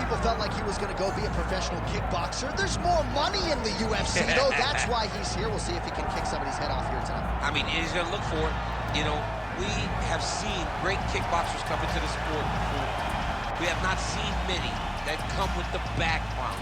people felt like he was going to go be a professional kickboxer. There's more money in the UFC, though. That's why he's here. We'll see if he can kick somebody's head off here tonight. I mean, he's going to look for it. You know, we have seen great kickboxers come into the sport before. We have not seen many that come with the background,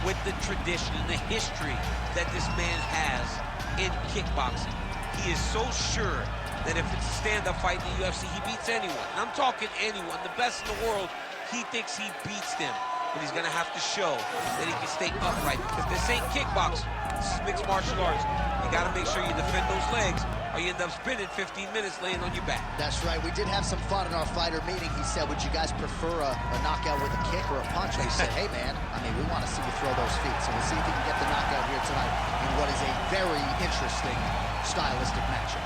with the tradition and the history that this man has in kickboxing. He is so sure that if it's a stand-up fight in the UFC, he beats anyone. And I'm talking anyone, the best in the world. He thinks he beats them, but he's gonna have to show that he can stay upright, because this ain't kickboxing. This is mixed martial arts. You gotta make sure you defend those legs, or you end up spending 15 minutes laying on your back. That's right. We did have some fun in our fighter meeting. He said, would you guys prefer a knockout with a kick or a punch? And we said, hey, man, I mean, we want to see you throw those feet. So we'll see if he can get the knockout here tonight in what is a very interesting stylistic matchup.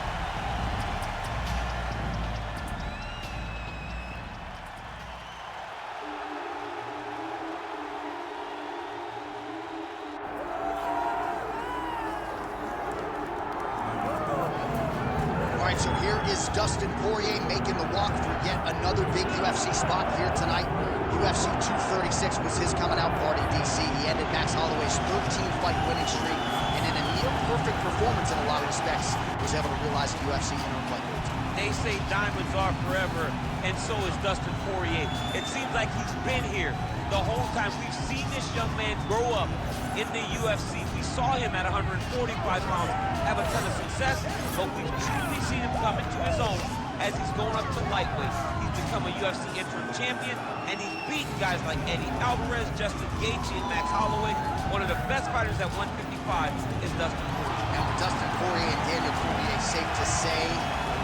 So here is Dustin Poirier making the walk for yet another big UFC spot here tonight. UFC 236 was his coming out party, DC. He ended Max Holloway's 13-fight winning streak, and in a near-perfect performance in a lot of respects, was able to realize the UFC interim lightweight. They say diamonds are forever, and so is Dustin Poirier. It seems like he's been here the whole time. We've seen this young man grow up in the UFC. We saw him at 145 pounds have a ton of success, but we've truly seen him come into his own as he's going up to lightweight. He's become a UFC interim champion, and he's beaten guys like Eddie Alvarez, Justin Gaethje, and Max Holloway. One of the best fighters at 155 is Dustin Poirier. Now, with Dustin Poirier and Daniel Cormier, safe to say,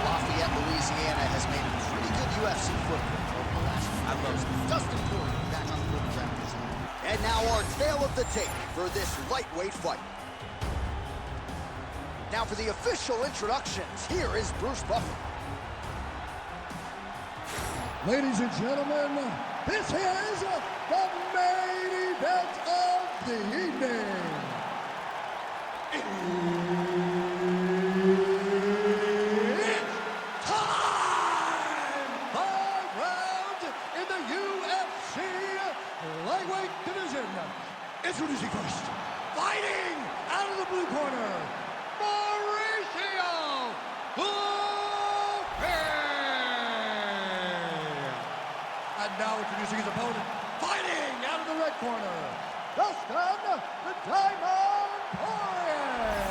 Lafayette, Louisiana has made a pretty good UFC footprint over the last few years. I love it. Dustin Poirier back on the program. And now our tale of the tape for this lightweight fight. Now for the official introductions, here is Bruce Buffer. Ladies and gentlemen, this is the main event of the evening. It's time! 5 rounds in the UFC lightweight division. Introducing first, fighting out of the blue corner, now introducing his opponent, fighting out of the red corner, Dustin the Diamond Poirier.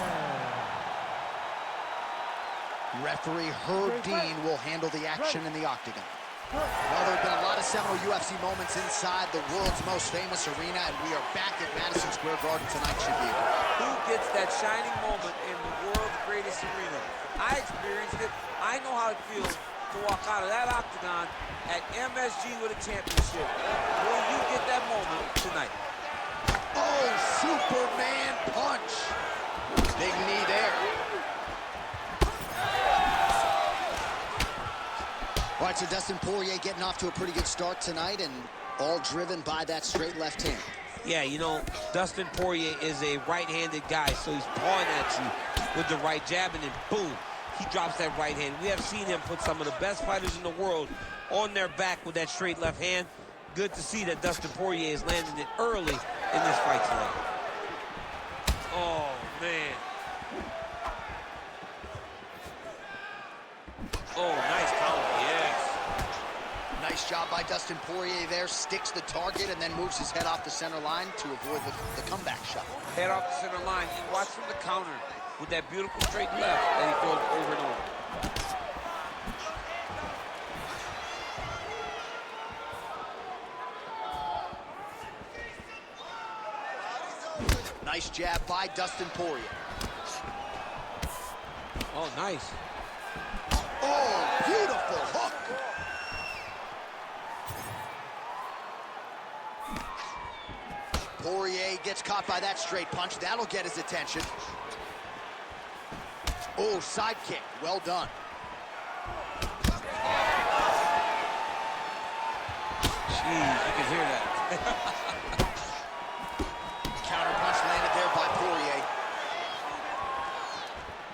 Referee Herb Dean will handle the action in the octagon. Well, there have been a lot of seminal UFC moments inside the world's most famous arena, and we are back at Madison Square Garden tonight, Shabir. Who gets that shining moment in the world's greatest arena? I experienced it. I know how it feels to walk out of that octagon at MSG with a championship. Will you get that moment tonight? Oh, Superman punch. Big knee there. All right, so Dustin Poirier getting off to a pretty good start tonight, and all driven by that straight left hand. Yeah, you know, Dustin Poirier is a right-handed guy, so he's pawing at you with the right jab, and then boom, he drops that right hand. We have seen him put some of the best fighters in the world on their back with that straight left hand. Good to see that Dustin Poirier is landing it early in this fight tonight. Oh, man. Oh, nice counter, yes. Nice job by Dustin Poirier there. Sticks the target and then moves his head off the center line to avoid the comeback shot. Head off the center line. And watch from the counter with that beautiful straight left that he throws over and over. Nice jab by Dustin Poirier. Oh, nice. Oh, beautiful hook. Poirier gets caught by that straight punch. That'll get his attention. Oh, side kick. Well done. Jeez, you can hear that. Counter punch landed there by Poirier.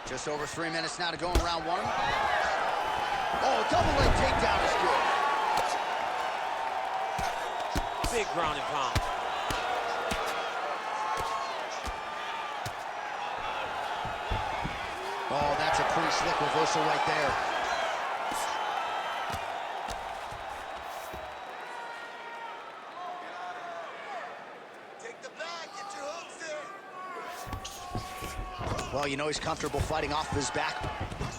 Just over 3 minutes now to go in round one. Oh, double leg takedown is good. big ground and pound. Oh, that's a pretty slick reversal right there. Take the back, get your hooks in. Well, you know he's comfortable fighting off of his back.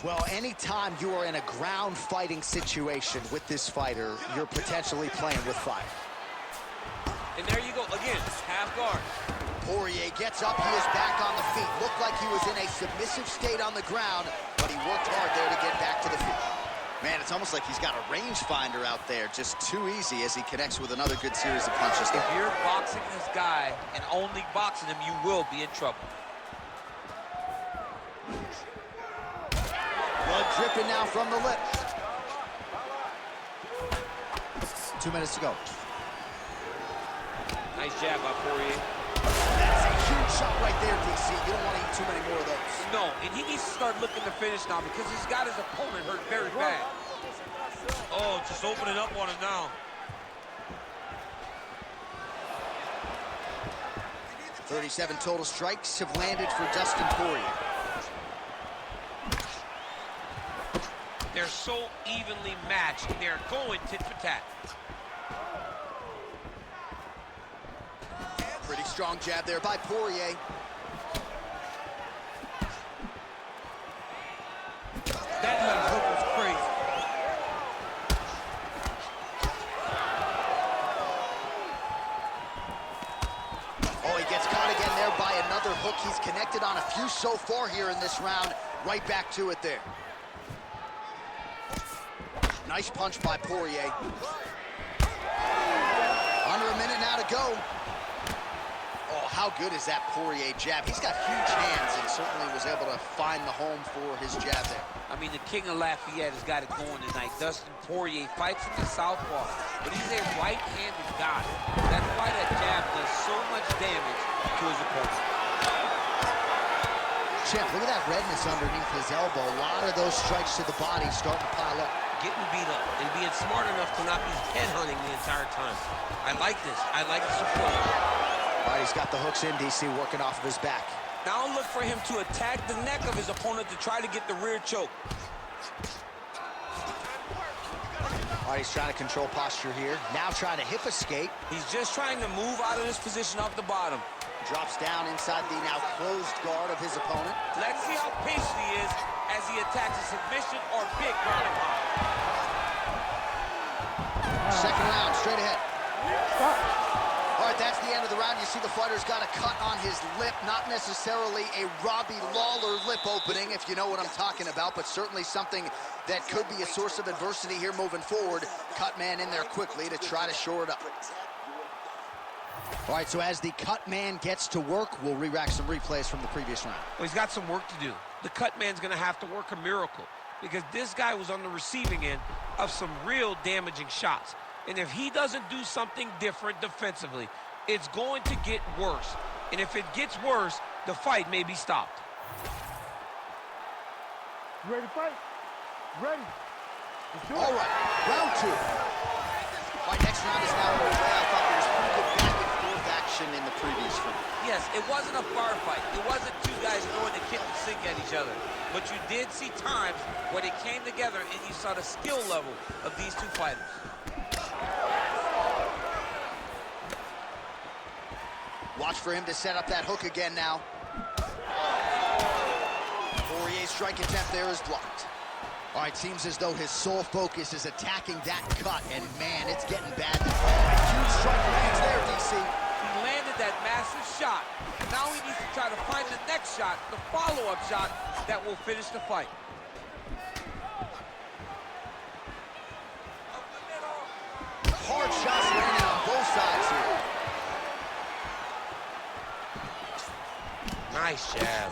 Well, anytime you are in a ground fighting situation with this fighter, you're potentially playing with fire. And there you go, again, half guard. Poirier gets up, he is back on the feet. Looked like he was in a submissive state on the ground, but he worked hard there to get back to the feet. Man, it's almost like he's got a rangefinder out there, just too easy as he connects with another good series of punches. If you're boxing this guy and only boxing him, you will be in trouble. Blood dripping now from the lip. 2 minutes to go. Nice jab by Poirier. That's a huge shot right there, DC. You don't want to eat too many more of those. No, and he needs to start looking to finish now because he's got his opponent hurt very bad. Oh, just opening up on him now. 37 total strikes have landed for Dustin Poirier. They're so evenly matched. They're going tit for tat. Pretty strong jab there by Poirier. That left hook was crazy. Oh, he gets caught again there by another hook. He's connected on a few so far here in this round. Right back to it there. Nice punch by Poirier. Under a minute now to go. Oh, how good is that Poirier jab? He's got huge hands and certainly was able to find the home for his jab there. I mean, the king of Lafayette has got it going tonight. Dustin Poirier fights from the southpaw, but he's a right-handed guy. That's why that jab does so much damage to his opponent. Champ, look at that redness underneath his elbow. A lot of those strikes to the body starting to pile up. Getting beat up and being smart enough to not be headhunting the entire time. I like this. I like this approach. All right, he's got the hooks in, DC, working off of his back. Now look for him to attack the neck of his opponent to try to get the rear choke. All right, he's trying to control posture here. Now trying to hip escape. He's just trying to move out of this position off the bottom. Drops down inside the now closed guard of his opponent. Let's see how patient he is as he attacks a submission or big ground and pound. Second round, straight ahead. Stop. All right, that's the end of the round. You see the fighter's got a cut on his lip. Not necessarily a Robbie Lawler lip opening, if you know what I'm talking about, but certainly something that could be a source of adversity here moving forward. Cut man in there quickly to try to shore it up. All right, so as the cut man gets to work, we'll re-rack some replays from the previous round. Well, he's got some work to do. The cut man's going to have to work a miracle because this guy was on the receiving end of some real damaging shots. And if he doesn't do something different defensively, it's going to get worse. And if it gets worse, the fight may be stopped. You ready to fight? Ready. Let's do it. All right, round two. All right, next round is now underway. I thought there was pretty good back and forth action in the previous round. Yes, it wasn't a bar fight. It wasn't two guys throwing the kitchen sink at each other. But you did see times where they came together and you saw the skill level of these two fighters. Watch for him to set up that hook again now. Poirier's strike attempt there is blocked. All right, seems as though his sole focus is attacking that cut, and man, it's getting bad. Oh, a huge strike lands there, DC. He landed that massive shot. Now he needs to try to find the next shot, the follow-up shot that will finish the fight. Hard shots landing on both sides here. Nice jab.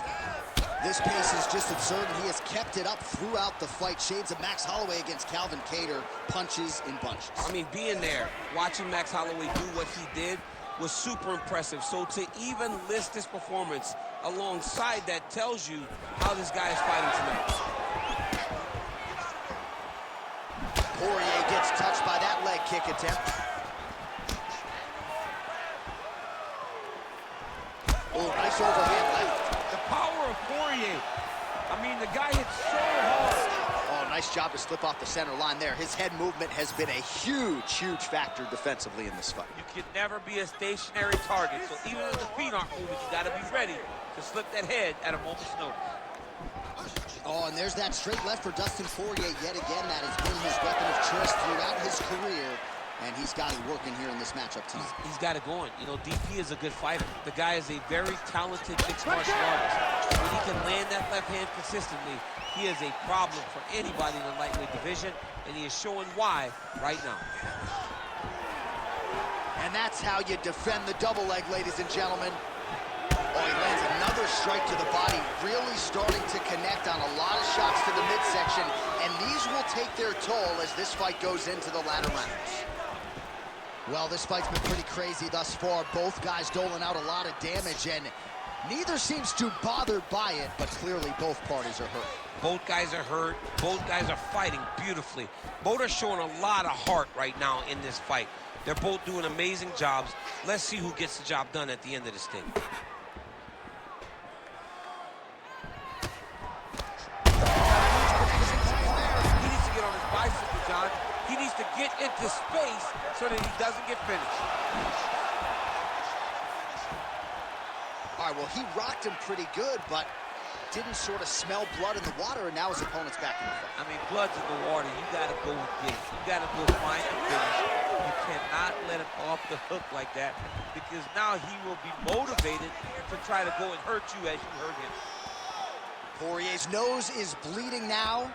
This pace is just absurd, and he has kept it up throughout the fight. Shades of Max Holloway against Calvin Kattar, punches in bunches. I mean, being there, watching Max Holloway do what he did was super impressive. So to even list this performance alongside that tells you how this guy is fighting tonight. Poirier gets touched by that leg kick attempt. Oh, nice overhand left. The power of Poirier. I mean, the guy hits so hard. Oh, nice job to slip off the center line there. His head movement has been a huge, huge factor defensively in this fight. You can never be a stationary target, so even if the feet aren't moving, you got to be ready to slip that head at a moment's notice. Oh, and there's that straight left for Dustin Poirier yet again. That has been his weapon of choice throughout his career, and he's got it working here in this matchup tonight. He's got it going. You know, DP is a good fighter. The guy is a very talented mixed martial artist. When he can land that left hand consistently, he is a problem for anybody in the lightweight division, and he is showing why right now. And that's how you defend the double leg, ladies and gentlemen. Oh, he lands another strike to the body, really starting to connect on a lot of shots to the midsection, and these will take their toll as this fight goes into the latter rounds. Well, this fight's been pretty crazy thus far. Both guys doling out a lot of damage, and neither seems too bothered by it, but clearly both parties are hurt. Both guys are hurt. Both guys are fighting beautifully. Both are showing a lot of heart right now in this fight. They're both doing amazing jobs. Let's see who gets the job done at the end of this thing. He needs to get on his bicycle, John. He needs to get into space so that he doesn't get finished. All right, well, he rocked him pretty good, but didn't sort of smell blood in the water, and now his opponent's back in the fight. I mean, blood's in the water. You got to go get it. You got to go find the finish. You cannot let him off the hook like that, because now he will be motivated to try to go and hurt you as you hurt him. Poirier's nose is bleeding now.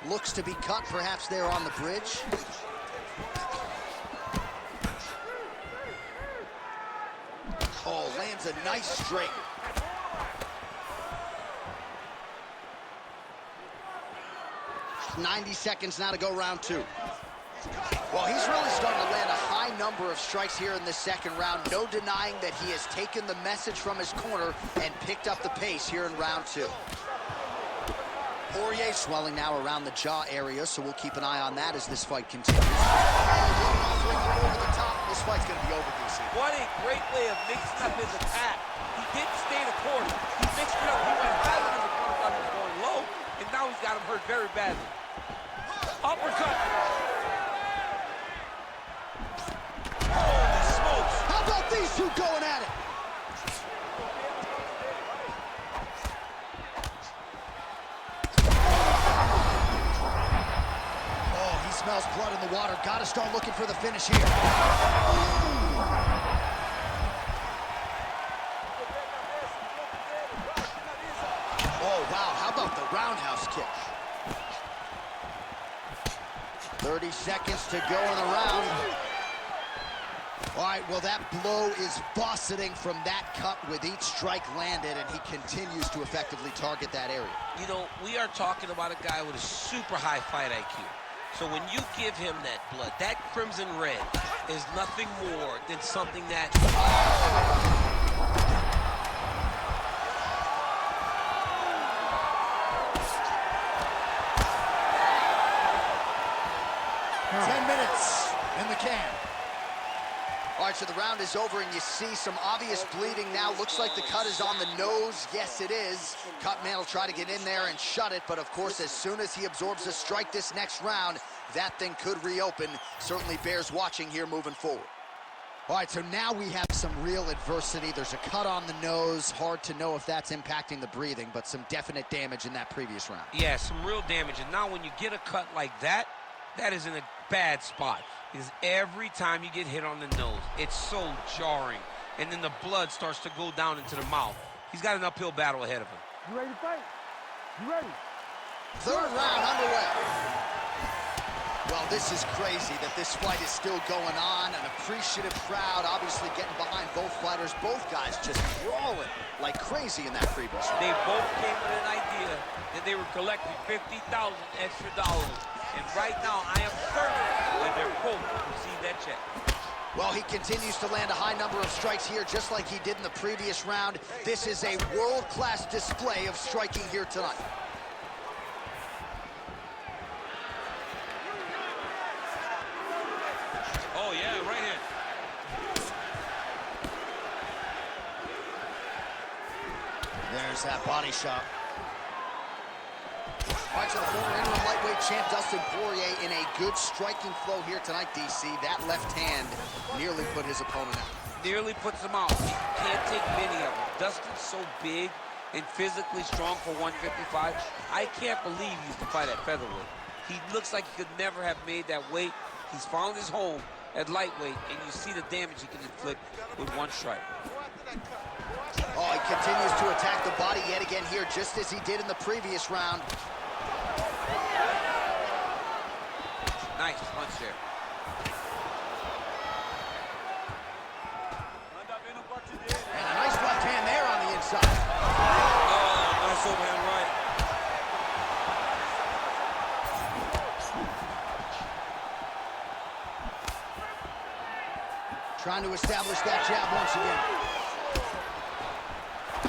Looks to be cut, perhaps there on the bridge. Oh, lands a nice straight. "90 seconds now to go round two." Well, he's really starting to land a high number of strikes here in the second round. No denying that he has taken the message from his corner and picked up the pace here in round two. Poirier swelling now around the jaw area, so we'll keep an eye on that as this fight continues. Over the top. This fight's going to be over, DC. What a great way of mixing up his attack. He didn't stay the course. He mixed it up. He went high when his opponent thought he was going low, and now he's got him hurt very badly. Uppercut. Holy smokes. How about these two going at it? Oh, he smells blood in the water. Got to start looking for the finish here. Oh, wow. How about the roundhouse kick? 30 seconds to go in the round. All right, well, that blow is buffeting from that cut with each strike landed, and he continues to effectively target that area. You know, we are talking about a guy with a super high fight IQ. So when you give him that blood, that crimson red is nothing more than something that... 10 minutes in the can. All right, so the round is over, and you see some obvious bleeding now. Looks like the cut is on the nose. Yes, it is. Cutman will try to get in there and shut it, but of course, as soon as he absorbs a strike this next round, that thing could reopen. Certainly bears watching here moving forward. All right, so now we have some real adversity. There's a cut on the nose. Hard to know if that's impacting the breathing, but some definite damage in that previous round. Yeah, some real damage. And now when you get a cut like that, that is in a bad spot. Because every time you get hit on the nose, it's so jarring. And then the blood starts to go down into the mouth. He's got an uphill battle ahead of him. You ready to fight? You ready? Third round underway. Well, this is crazy that this fight is still going on. An appreciative crowd obviously getting behind both fighters. Both guys just brawling like crazy in that previous round. They both came with an idea that they were collecting $50,000 extra dollars. And right now, I am certain that they're both to receive that check. Well, he continues to land a high number of strikes here, just like he did in the previous round. This is a world-class display of striking here tonight. Oh, yeah, right hand. There's that body shot. All right, so the former interim lightweight champ Dustin Poirier in a good striking flow here tonight, DC. That left hand nearly put his opponent out. Nearly puts him out. You can't take many of them. Dustin's so big and physically strong for 155. I can't believe he used to fight at featherweight. He looks like he could never have made that weight. He's found his home at lightweight, and you see the damage he can inflict with one strike. Oh, he continues to attack the body yet again here, just as he did in the previous round. Nice punch there. And a nice left hand there on the inside. Oh, nice overhand right. Trying to establish that jab once again.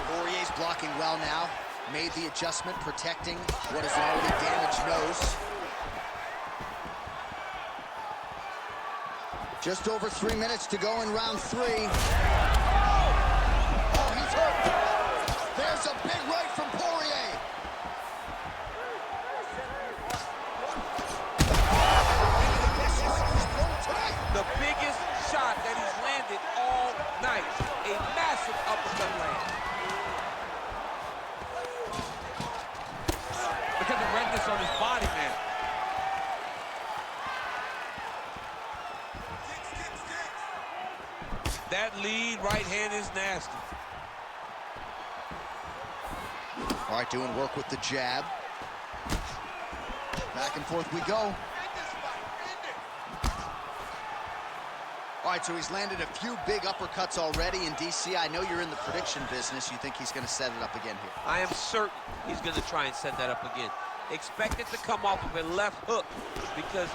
Poirier's blocking well now. Made the adjustment, protecting what is an already damaged nose. Just over 3 minutes to go in round 3. Oh, he's hurt. There's a big right from Poirier. The biggest shot that he's landed all night. A massive uppercut land. Look at the redness on his body, man. That lead right hand is nasty. All right, doing work with the jab. Back and forth we go. All right, so he's landed a few big uppercuts already. In DC, I know you're in the prediction business. You think he's going to set it up again here? I am certain he's going to try and set that up again. Expect it to come off of a left hook, because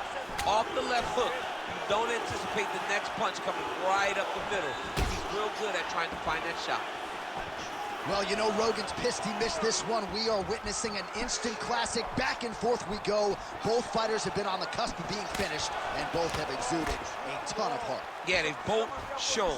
off the left hook, you don't anticipate the next punch coming right up the middle. He's real good at trying to find that shot. Well, you know, Rogan's pissed he missed this one. We are witnessing an instant classic. Back and forth we go. Both fighters have been on the cusp of being finished, and both have exuded a ton of heart. Yeah, they both show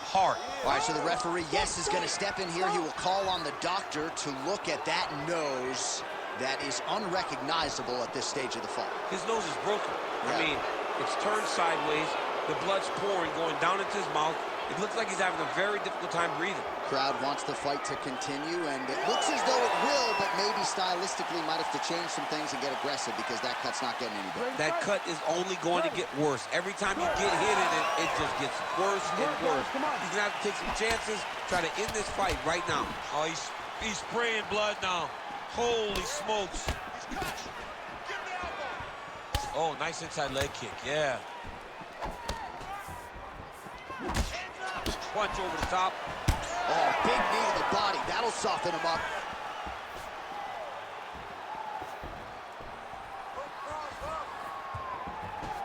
heart. All right, so the referee, yes, is going to step in here. He will call on the doctor to look at that nose that is unrecognizable at this stage of the fight. His nose is broken. Yeah. I mean, it's turned sideways. The blood's pouring, going down into his mouth. It looks like he's having a very difficult time breathing. Crowd wants the fight to continue, and it looks as though it will, but maybe stylistically might have to change some things and get aggressive, because that cut's not getting any better. That cut is only going to get worse. Every time you get hit in it, it just gets worse and worse. He's going to have to take some chances, try to end this fight right now. Oh, he's spraying blood now. Holy smokes. Oh, nice inside leg kick, yeah. Punch over the top. Oh, big knee to the body. That'll soften him up.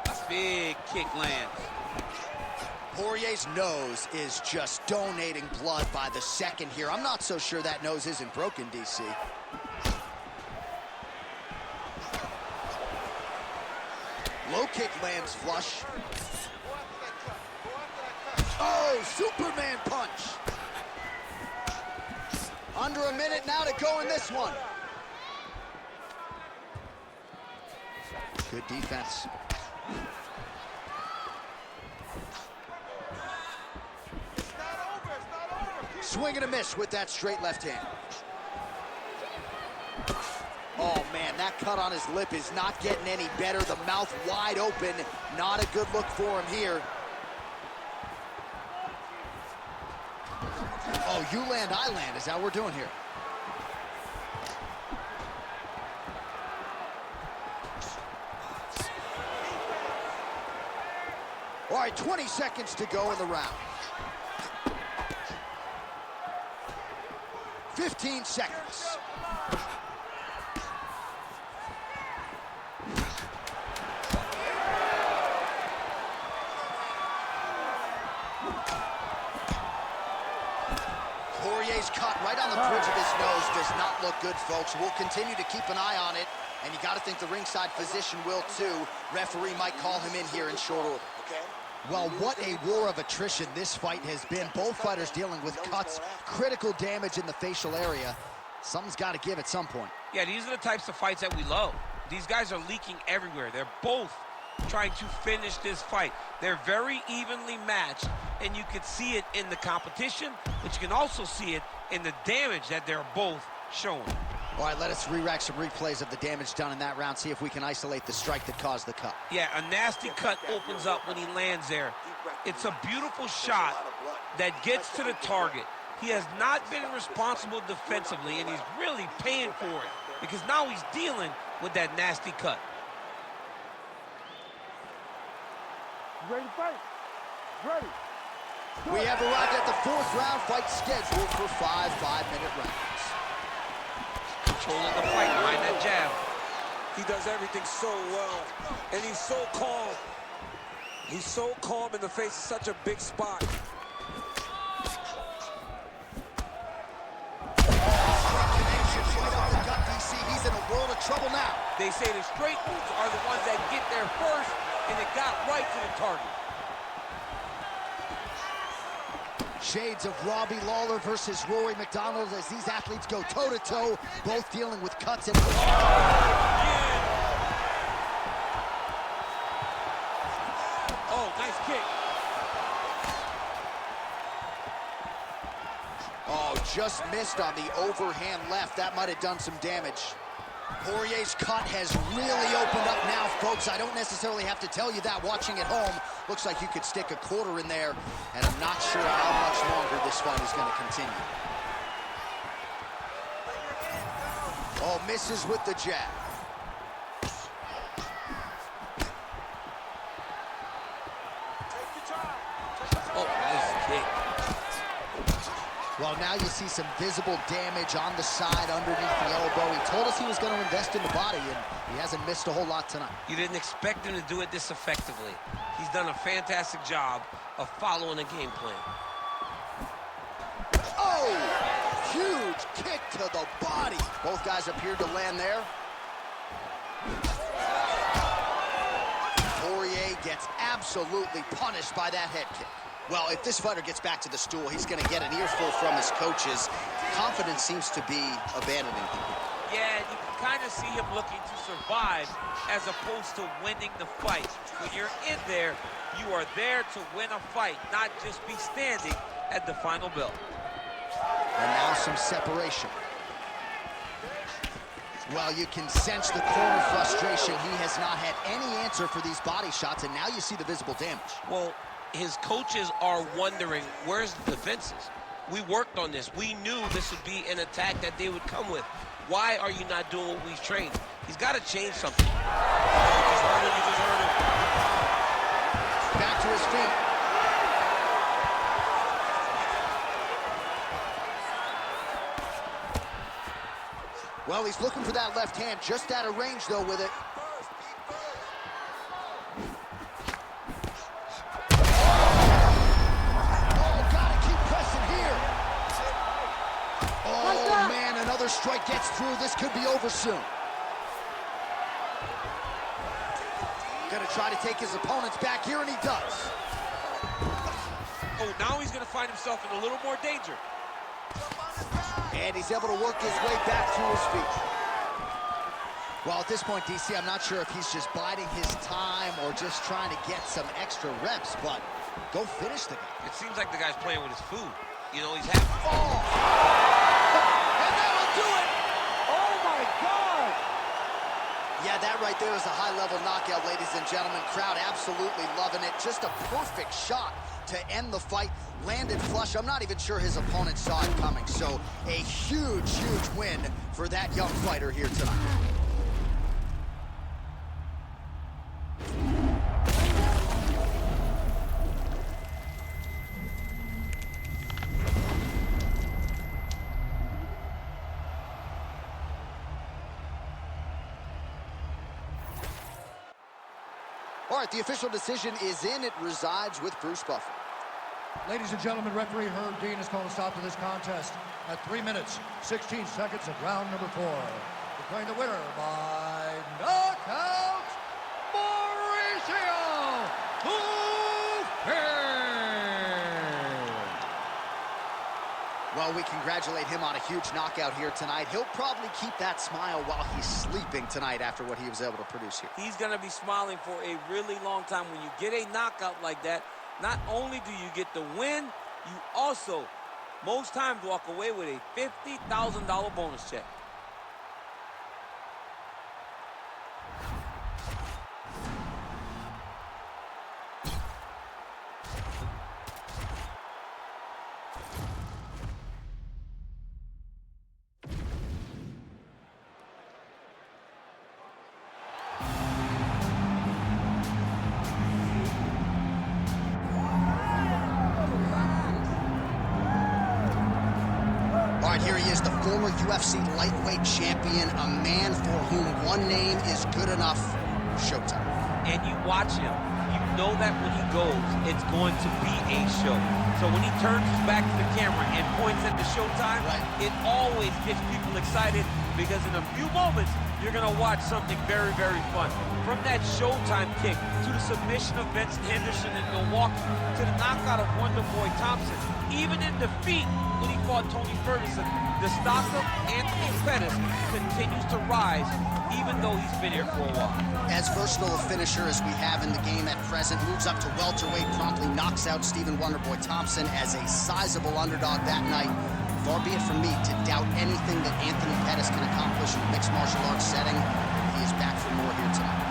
A big kick lands. Poirier's nose is just donating blood by the second here. I'm not so sure that nose isn't broken, DC. Low kick lands flush. Oh, Superman punch. Under a minute now to go in this one. Good defense. Swing and a miss with that straight left hand. Oh, man, that cut on his lip is not getting any better. The mouth wide open. Not a good look for him here. Oh, you land, I land is how we're doing here. All right, 20 seconds to go in the round. 15 seconds. Poirier's cut right on the bridge of his nose does not look good, folks. We'll continue to keep an eye on it, and you got to think the ringside physician will too. Referee might call him in here in short order. Okay. Well, what a war of attrition this fight has been. Both fighters dealing with cuts, critical damage in the facial area. Something's got to give at some point. Yeah, these are the types of fights that we love. These guys are leaking everywhere. They're both trying to finish this fight. They're very evenly matched, and you can see it in the competition, but you can also see it in the damage that they're both showing. All right, let us re-rack some replays of the damage done in that round, see if we can isolate the strike that caused the cut. Yeah, a nasty cut opens up when he lands there. It's a beautiful shot that gets to the target. He has not been responsible defensively, and he's really paying for it because now he's dealing with that nasty cut. Ready to fight? Ready. We have arrived at the fourth round, fight scheduled for 5 5-minute rounds. Controlling the fight behind that jab. He does everything so well, and he's so calm. He's so calm in the face of such a big spot. He's in a world of trouble now. They say the straight moves are the ones that get there first, and it got right to the target. Shades of Robbie Lawler versus Rory McDonald as these athletes go toe-to-toe, both dealing with cuts and... Oh, nice kick. Oh, just missed on the overhand left. That might have done some damage. Poirier's cut has really opened up now, folks. I don't necessarily have to tell you that watching at home. Looks like you could stick a quarter in there, and I'm not sure how much longer this fight is going to continue. Oh, misses with the jab. Oh, nice kick. Well, now you see some visible damage on the side underneath the elbow. He told us he was going to invest in the body, and he hasn't missed a whole lot tonight. You didn't expect him to do it this effectively. He's done a fantastic job of following a game plan. Oh, huge kick to the body. Both guys appeared to land there. Poirier gets absolutely punished by that head kick. Well, if this fighter gets back to the stool, he's going to get an earful from his coaches. Confidence seems to be abandoning him. Yeah, you can kind of see him looking to survive as opposed to winning the fight. When you're in there, you are there to win a fight, not just be standing at the final bell. And now some separation. Well, you can sense the corner frustration. He has not had any answer for these body shots, and now you see the visible damage. Well, his coaches are wondering, where's the defenses? We worked on this. We knew this would be an attack that they would come with. Why are you not doing what we've trained? He's got to change something. You just heard him. Back to his feet. Well, he's looking for that left hand, just out of range, though, with it. Strike gets through. This could be over soon. Gonna try to take his opponents back here, and he does. Oh, now he's gonna find himself in a little more danger. And he's able to work his way back to his feet. Well, at this point, DC, I'm not sure if he's just biding his time or just trying to get some extra reps, but go finish the guy. It seems like the guy's playing with his food. You know, he's happy. Oh! Do it! Oh my God! Yeah, that right there is a high-level knockout, ladies and gentlemen. Crowd absolutely loving it. Just a perfect shot to end the fight. Landed flush. I'm not even sure his opponent saw it coming. So a huge, huge win for that young fighter here tonight. All right, the official decision is in. It resides with Bruce Buffer. Ladies and gentlemen, referee Herb Dean has called a stop to this contest at 3 minutes, 16 seconds of round number 4. Declaring the winner by knockout, Mauricio Well, we congratulate him on a huge knockout here tonight. He'll probably keep that smile while he's sleeping tonight after what he was able to produce here. He's going to be smiling for a really long time. When you get a knockout like that, not only do you get the win, you also, most times, walk away with a $50,000 bonus check. All right, here he is, the former UFC lightweight champion, a man for whom one name is good enough, Showtime. And you watch him, you know that when he goes, it's going to be a show. So when he turns his back to the camera and points at the Showtime, it always gets people excited because in a few moments, you're going to watch something very, very fun. From that Showtime kick to the submission of Benson Henderson in Milwaukee to the knockout of Wonderboy Thompson, even in defeat when he fought Tony Ferguson, the stock of Anthony Pettis continues to rise even though he's been here for a while. As versatile a finisher as we have in the game at present, moves up to welterweight, promptly knocks out Stephen Wonderboy Thompson as a sizable underdog that night. Far be it from me to doubt anything that Anthony Pettis can accomplish in a mixed martial arts setting. He is back for more here tonight.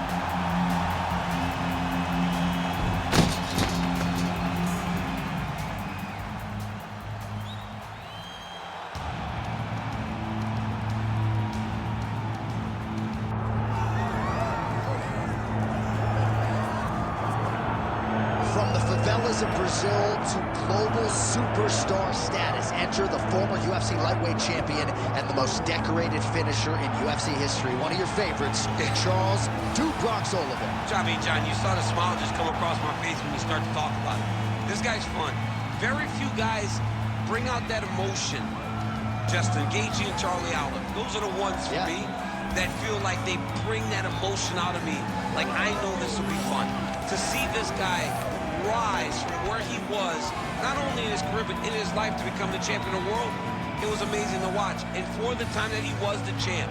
From the favelas of Brazil to global superstar status, enter the former UFC lightweight champion and the most decorated finisher in UFC history. One of your favorites, Charles "Dude" Bronx Oliveira. John, you saw the smile just come across my face when you start to talk about it. This guy's fun. Very few guys bring out that emotion. Justin Gaethje and Charlie Allen, those are the ones for me that feel like they bring that emotion out of me. Like, I know this will be fun. To see this guy rise from where he was, not only in his career, but in his life to become the champion of the world, it was amazing to watch. And for the time that he was the champ,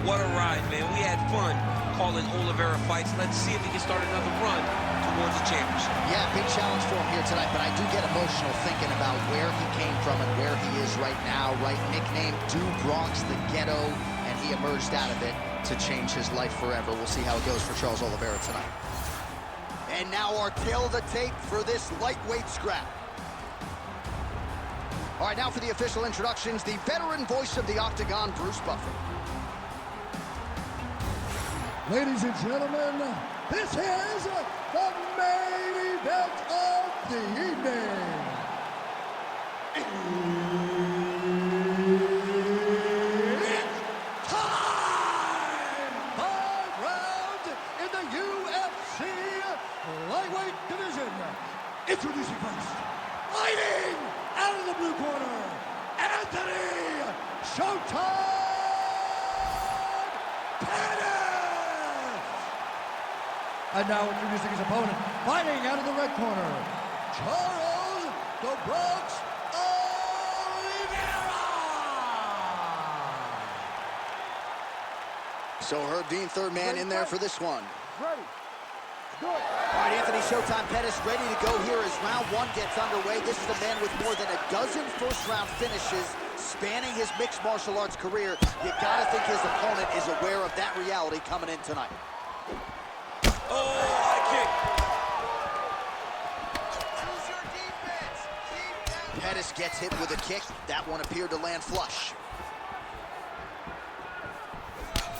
what a ride, man. We had fun calling Oliveira fights. Let's see if he can start another run towards the championship. Yeah, big challenge for him here tonight, but I do get emotional thinking about where he came from and where he is right now, right? Nicknamed Dude Bronx, the ghetto, and he emerged out of it to change his life forever. We'll see how it goes for Charles Oliveira tonight. And now our tail of the tape for this lightweight scrap. All right, now for the official introductions, the veteran voice of the Octagon, Bruce Buffer. Ladies and gentlemen, this is the main event of the evening. It's time! 5 rounds in the UFC lightweight division. Introducing first, fighting out of the blue corner, Anthony "Showtime" Pettis. And now introducing his opponent, fighting out of the red corner, Charles "The Bronx" Oliveira. So Herb Dean, third man in there for this one. Ready. Good. All right, Anthony "Showtime" Pettis ready to go here as round one gets underway. This is a man with more than a dozen first-round finishes spanning his mixed martial arts career. You gotta think his opponent is aware of that reality coming in tonight. Oh, high kick. Use your defense. Pettis gets hit with a kick. That one appeared to land flush.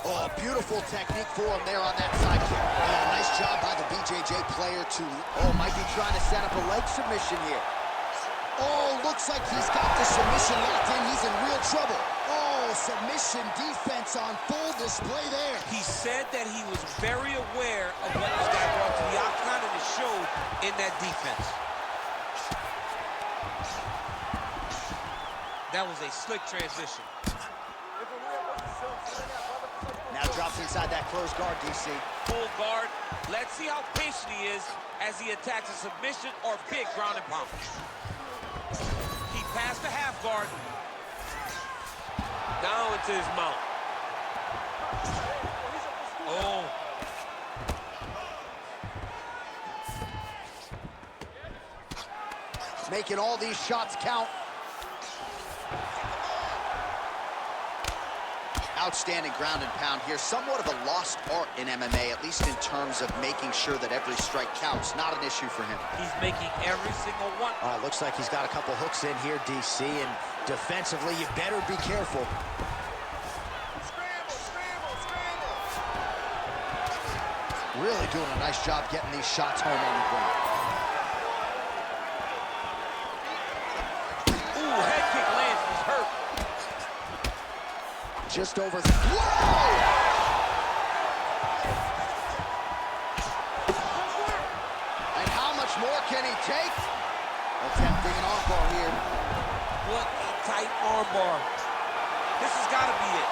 Oh, beautiful technique for him there on that side kick. Oh, nice job by the BJJ player to, might be trying to set up a leg submission here. Oh, looks like he's got the submission locked in. He's in real trouble. Oh, submission defense on full display there. He said that he was very aware of what this guy brought to the octagon, and it showed in that defense. That was a slick transition. Now drops inside that closed guard, DC. Full guard. Let's see how patient he is as he attacks a submission or big ground and pound. He passed the half guard. to his mount. Oh. Making all these shots count. Outstanding ground and pound here. Somewhat of a lost art in MMA, at least in terms of making sure that every strike counts. Not an issue for him. He's making every single one. Looks like he's got a couple hooks in here, DC, and defensively, you better be careful. Really doing a nice job getting these shots home on the ground. Ooh, head kick lands. He's hurt. Just over. Whoa! And how much more can he take? Attempting an armbar here. What a tight armbar. This has got to be it.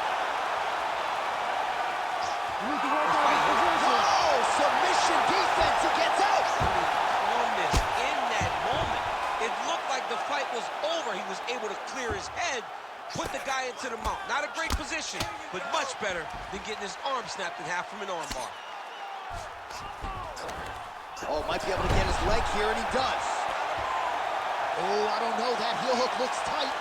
Oh, submission defense. He gets out. On this, in that moment, it looked like the fight was over. He was able to clear his head, put the guy into the mount. Not a great position, but much better than getting his arm snapped in half from an armbar. Oh, might be able to get his leg here, and he does. Oh, I don't know. That heel hook looks tight.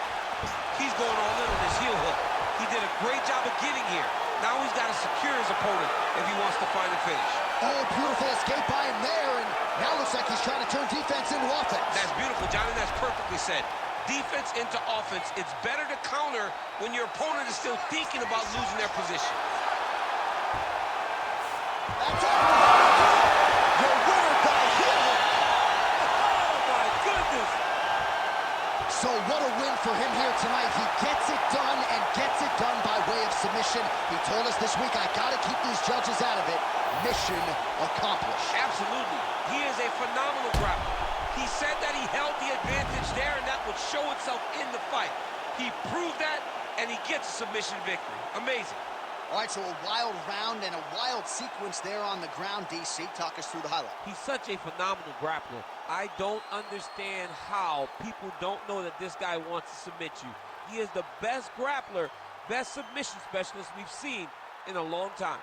He's going all in on his heel hook. He did a great job of getting here. Now he's got to secure his opponent if he wants to find a finish. Oh, beautiful escape by him there, and now looks like he's trying to turn defense into offense. That's beautiful, Johnny. That's perfectly said. Defense into offense. It's better to counter when your opponent is still thinking about losing their position. That's it. Your winner by heel hook. Oh, my goodness. So what a win for him here tonight. He gets it done and gets it done by way of submission. He told us this week, I got to keep these judges out of it. Mission accomplished. Absolutely. He is a phenomenal grappler. He said that he held the advantage there, and that would show itself in the fight. He proved that, and he gets a submission victory. Amazing. All right, so a wild round and a wild sequence there on the ground. DC, talk us through the highlight. He's such a phenomenal grappler. I don't understand how people don't know that this guy wants to submit you. He is the best grappler, best submission specialist we've seen in a long time.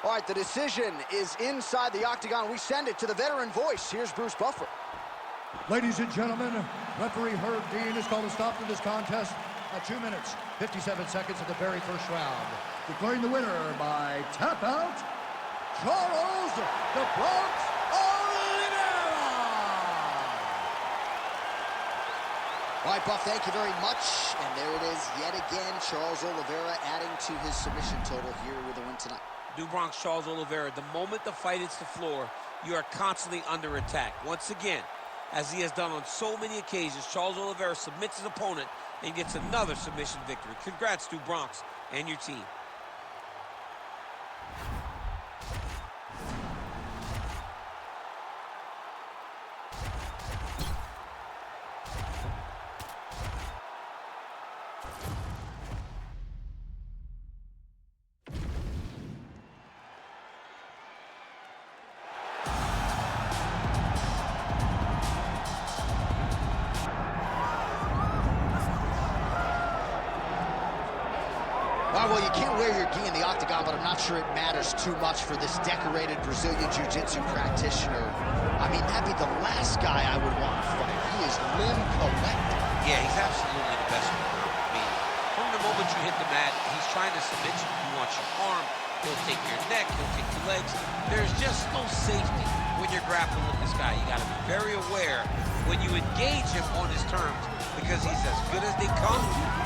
All right, the decision is inside the octagon. We send it to the veteran voice. Here's Bruce Buffer. Ladies and gentlemen, referee Herb Dean has called a stop to this contest at 2 minutes, 57 seconds of the very first round. Declaring the winner by tap out, Charles the Bronx Oliveira! All right, Buff, thank you very much. And there it is yet again, Charles Oliveira adding to his submission total here with a win tonight. New Bronx Charles Oliveira, the moment the fight hits the floor, you are constantly under attack. Once again, as he has done on so many occasions, Charles Oliveira submits his opponent and gets another submission victory. Congrats to Bronx and your team. Well, you can't wear your gi in the octagon, but I'm not sure it matters too much for this decorated Brazilian Jiu-Jitsu practitioner. I mean, that'd be the last guy I would want to fight. He is limb collected. Yeah, he's absolutely the best one. I mean, from the moment you hit the mat, he's trying to submit you. He wants your arm, he'll take your neck, he'll take your legs. There's just no safety when you're grappling with this guy. You got to be very aware when you engage him on his terms, because he's as good as they come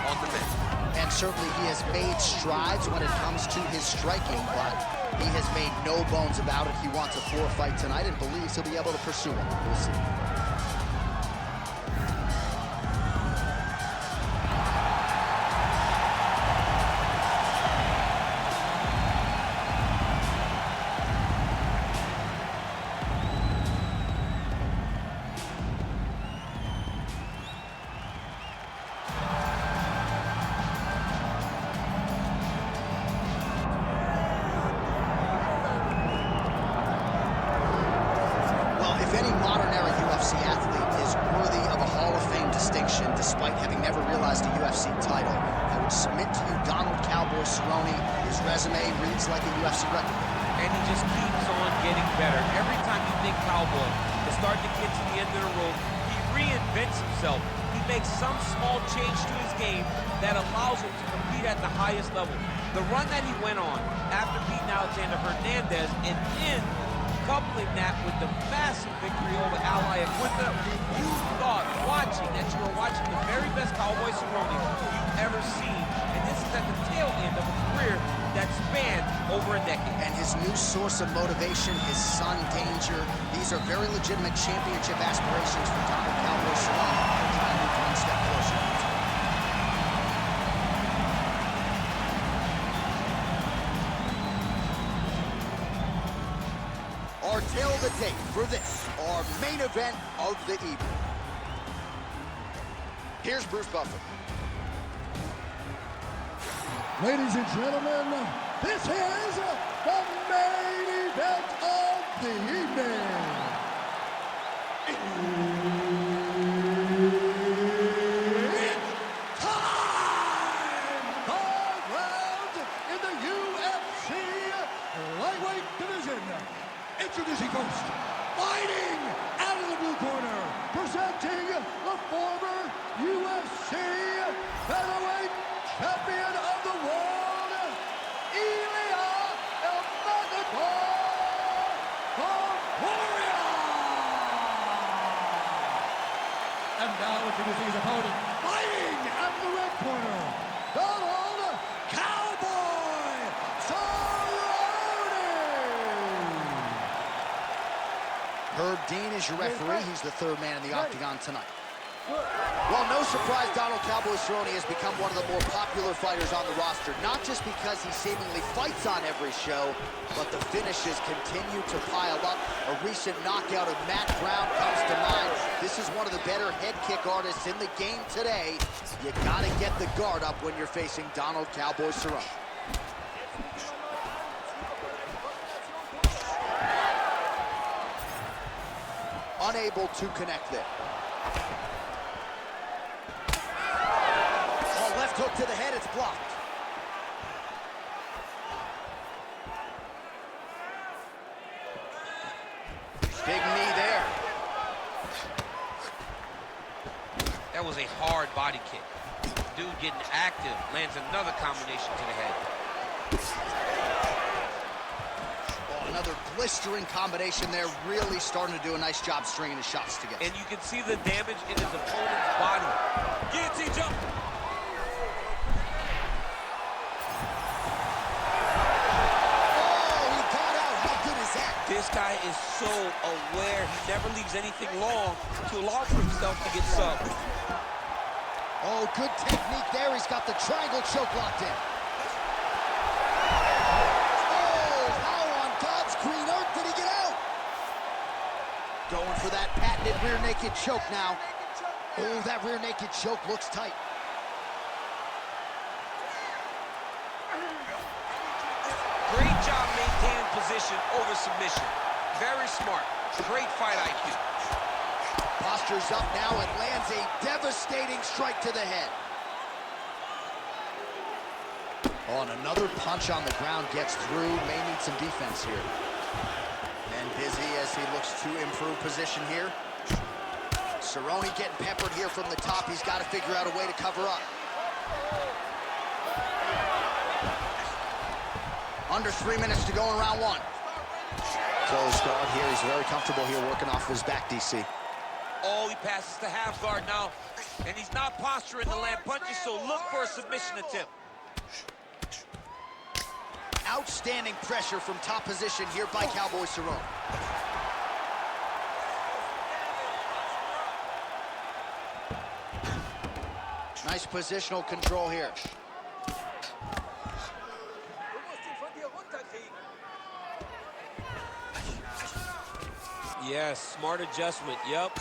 on the mat. And certainly he has made strides when it comes to his striking, but he has made no bones about it. He wants a floor fight tonight and believes he'll be able to pursue one. We'll see. If any modern-era UFC athlete is worthy of a Hall of Fame distinction, despite having never realized a UFC title, Cowboy Cerrone, his resume reads like a UFC record. And he just keeps on getting better. Every time you think Cowboy is starting to get to the end of the road, he reinvents himself. He makes some small change to his game that allows him to compete at the highest level. The run that he went on after beating Alexander Hernandez and then coupling that with the massive victory over Al Iaquinta, you thought watching that you were watching the very best Cowboy Cerrone you've ever seen. And this is at the tail end of a career that spanned over a decade. And his new source of motivation, his son, Danger. These are very legitimate championship aspirations for Donald Cowboy Cerrone. They're trying to move one step closer. Our tale of the tape for this, our main event of the evening. Here's Bruce Buffer. Ladies and gentlemen, this is the main event of the evening. It's time! 5 rounds in the UFC lightweight division. Introducing first, fighting out of the blue corner, presenting the former UFC featherweight champion of the world, Ilya Emmanuel. And now introducing his opponent, fighting out of the red corner, Donald Cowboy Cerrone. Herb Dean is your referee. He's the third man in the octagon tonight. Well, no surprise, Donald Cowboy Cerrone has become one of the more popular fighters on the roster, not just because he seemingly fights on every show, but the finishes continue to pile up. A recent knockout of Matt Brown comes to mind. This is one of the better head kick artists in the game today. You gotta get the guard up when you're facing Donald Cowboy Cerrone. Unable to connect there. Oh, left hook to the head, it's blocked. Big knee there. That was a hard body kick. Dude getting active, lands another combination to the head. Another blistering combination there, really starting to do a nice job stringing his shots together. And you can see the damage in his opponent's body. Guillotine jump. Oh, he got out. How good is that? This guy is so aware. He never leaves anything long to allow for himself to get subbed. Oh, good technique there. He's got the triangle choke locked in. Going for that patented rear naked choke now. Oh, that rear naked choke looks tight. Great job maintaining position over submission. Very smart. Great fight IQ. Posture's up now and lands a devastating strike to the head. Oh, and another punch on the ground gets through. May need some defense here. And busy as he looks to improve position here. Cerrone getting peppered here from the top. He's got to figure out a way to cover up. Under 3 minutes to go in round one. Close guard here. He's very comfortable here working off of his back, DC. Oh, he passes to half guard now. And he's not posturing to land punches, so look for a submission attempt. Outstanding pressure from top position here by Cowboy Cerrone. Nice positional control here. Yes, smart adjustment, yep.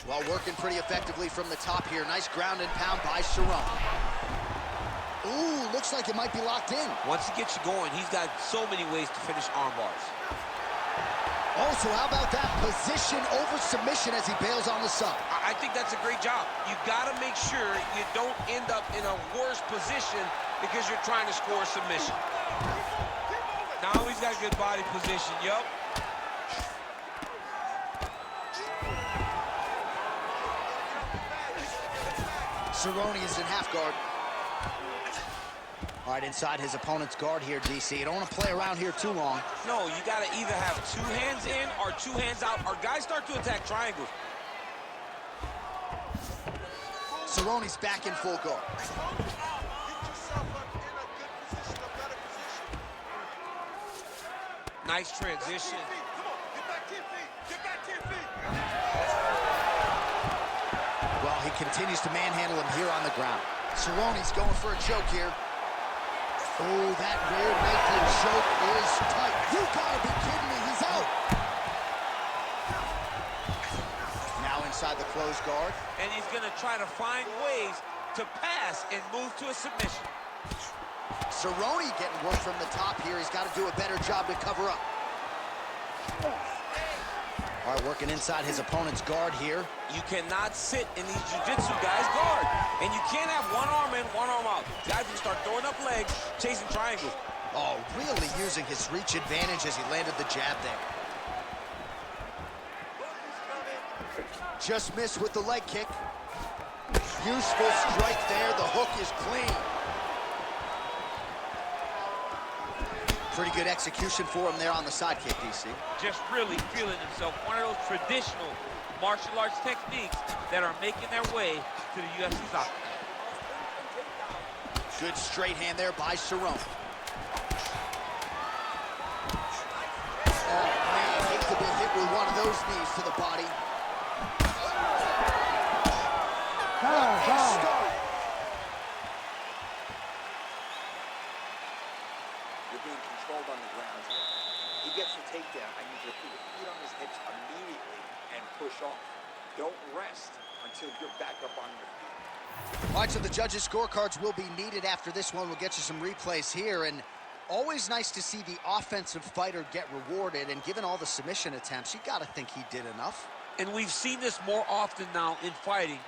Well, working pretty effectively from the top here. Nice ground and pound by Cerrone. Ooh, looks like it might be locked in. Once he gets you going, he's got so many ways to finish arm bars. Also, how about that position over submission as he bails on the sub? I think that's a great job. You got to make sure you don't end up in a worse position because you're trying to score a submission. Now he's got a good body position, yup. Cerrone is in half guard. All right, inside his opponent's guard here, DC. You don't want to play around here too long. No, you got to either have 2 hands in or 2 hands out, or guys start to attack triangles. Cerrone's back in full guard. Nice transition. Well, he continues to manhandle him here on the ground. Cerrone's going for a choke here. Oh, that rear naked choke is tight. You gotta be kidding me, he's out. Now inside the closed guard. And he's gonna try to find ways to pass and move to a submission. Cerrone getting work from the top here. He's got to do a better job to cover up. All right, working inside his opponent's guard here. You cannot sit in these jiu-jitsu guys' guard. And you can't have one arm in, one arm out. Guys will start throwing up legs, chasing triangles. Oh, really using his reach advantage as he landed the jab there. Just missed with the leg kick. Useful strike there. The hook is clean. Pretty good execution for him there on the side kick, DC. Just really feeling himself. One of those traditional martial arts techniques that are making their way to the UFC's octagon. Good straight hand there by Cerrone. Oh, man, hate to be hit with one of those knees to the body. You're being controlled on the ground here. He gets your takedown. I need you to put your feet on his hips immediately and push off. Don't rest until you're back up on your feet. All right, so the judges' scorecards will be needed after this one. We'll get you some replays here. And always nice to see the offensive fighter get rewarded. And given all the submission attempts, you got to think he did enough. And we've seen this more often now in fighting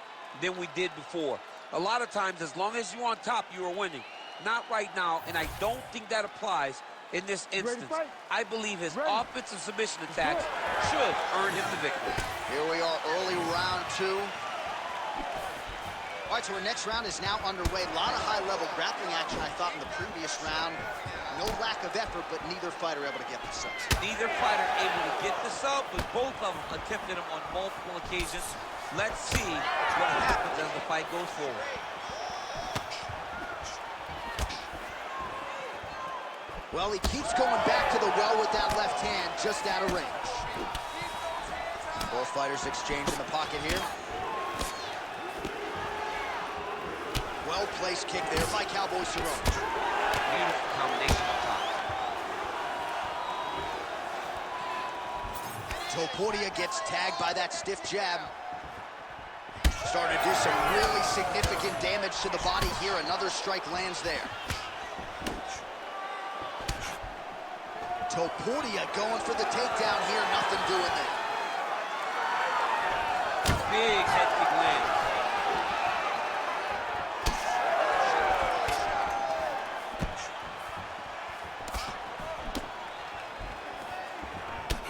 than we did before. A lot of times, as long as you're on top, you are winning. Not right now, and I don't think that applies in this instance. I believe his offensive submission attacks should earn him the victory. Here we are, early round 2. All right, so our next round is now underway. A lot of high-level grappling action, I thought, in the previous round. No lack of effort, but neither fighter able to get the subs. Neither fighter able to get the sub, but both of them attempted them on multiple occasions. Let's see what happens as the fight goes forward. Well, he keeps going back to the well with that left hand, just out of range. Both fighters exchange in the pocket here. Well-placed kick there by Cowboy Cerrone. Beautiful combination on top. Topuria gets tagged by that stiff jab. Starting to do some really significant damage to the body here. Another strike lands there. Topuria going for the takedown here. Nothing doing there. Big head kick land.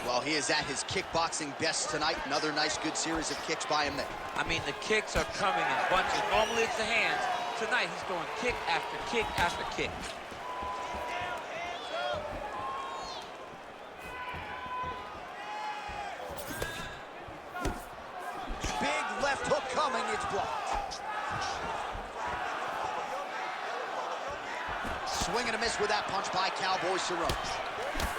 Well, he is at his kickboxing best tonight. Another nice, good series of kicks by him there. I mean, the kicks are coming in bunches. Normally it's the hands. Tonight he's throwing kick after kick after kick. Big left hook coming, it's blocked. Swing and a miss with that punch by Cowboy Cerrone.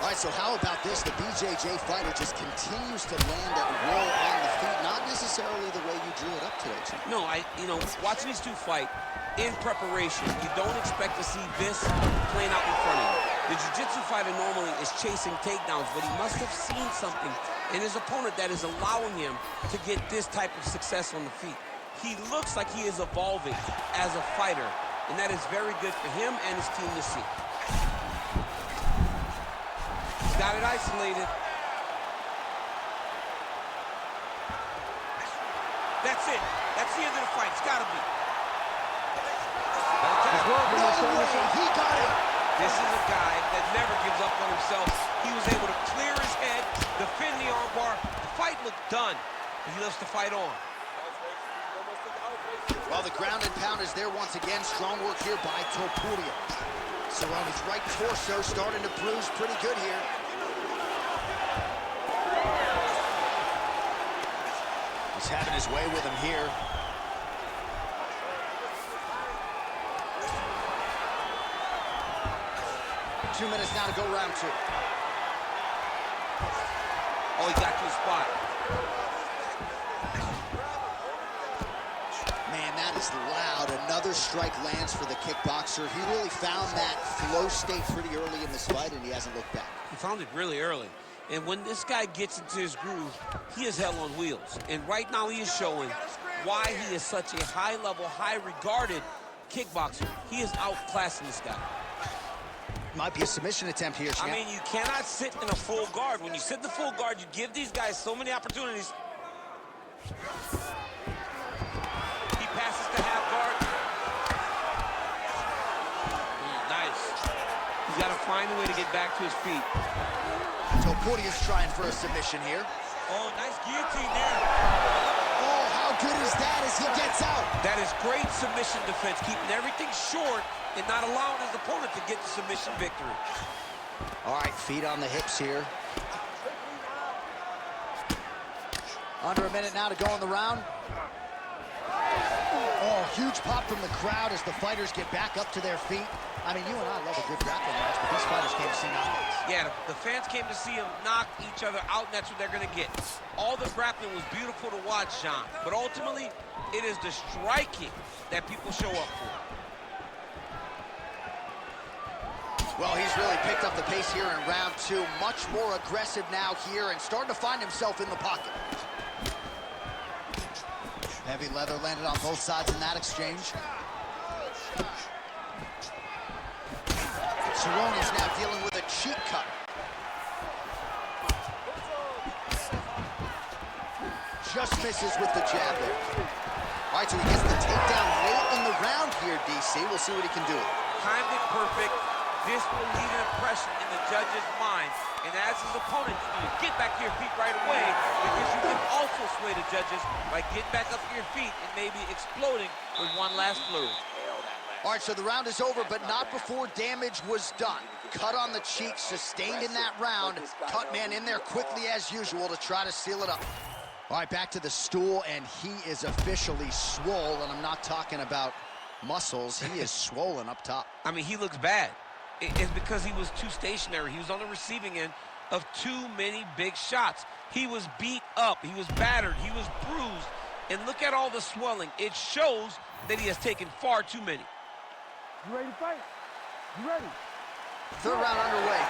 All right, so how about this? The BJJ fighter just continues to land at will on the feet. Not necessarily the way you drew it up today, Chief. No, watching these two fight in preparation, you don't expect to see this playing out in front of you. The jiu-jitsu fighter normally is chasing takedowns, but he must have seen something in his opponent that is allowing him to get this type of success on the feet. He looks like he is evolving as a fighter, and that is very good for him and his team to see. Got it isolated. That's it. That's the end of the fight. It's gotta be. No way, he got it. This is a guy that never gives up on himself. He was able to clear his head, defend the armbar. The fight looked done, but he loves to fight on. Well, the ground and pound is there once again. Strong work here by Topuria. Cerrone's right torso starting to bruise pretty good here. He's having his way with him here. Two minutes now to go, round two. Oh, he got to his spot. Man, that is loud. Another strike lands for the kickboxer. He really found that flow state pretty early in this fight, and he hasn't looked back. He found it really early. And when this guy gets into his groove, he is hell on wheels. And right now he is showing why he is such a high-level, high-regarded kickboxer. He is outclassing this guy. Might be a submission attempt here, champ. I mean, you cannot sit in a full guard. When you sit in the full guard, you give these guys so many opportunities. He passes to half guard. Nice. He's got to find a way to get back to his feet. Topuria's trying for a submission here. Oh, nice guillotine there. Oh, how good is that as he gets out? That is great submission defense, keeping everything short and not allowing his opponent to get the submission victory. All right, feet on the hips here. Under a minute now to go in the round. Oh, huge pop from the crowd as the fighters get back up to their feet. I mean, you and I love a good grappling match, but these fighters came to see knockouts. Yeah, the fans came to see them knock each other out, and that's what they're going to get. All the grappling was beautiful to watch, John, but ultimately, it is the striking that people show up for. Well, he's really picked up the pace here in round two. Much more aggressive now here and starting to find himself in the pocket. Heavy leather landed on both sides in that exchange. Cerrone is now dealing with a cheek cut. Just misses with the jab there. All right, so he gets the takedown late in the round here, DC. We'll see what he can do. Timed it perfect. This will leave an impression in the judge's mind. And as his opponent, you get back to your feet right away, because you can also sway the judges by getting back up to your feet and maybe exploding with one last flurry. All right, so the round is over, but not before damage was done. Cut on the cheek, sustained in that round. Cut man in there quickly as usual to try to seal it up. All right, back to the stool, and he is officially swole, and I'm not talking about muscles. He is swollen up top. I mean, he looks bad. It's because he was too stationary. He was on the receiving end of too many big shots. He was beat up. He was battered. He was bruised. And look at all the swelling. It shows that he has taken far too many. You ready to fight? You ready? Third round underway.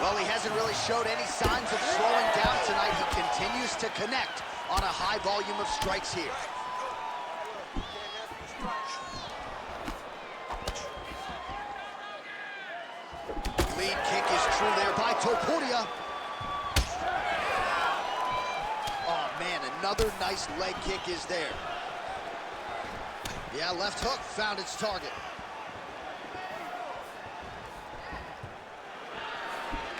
Well, he hasn't really showed any signs of slowing down tonight. He continues to connect on a high volume of strikes here. Lead kick is true there by Topuria. Oh, man, another nice leg kick is there. Yeah, left hook found its target.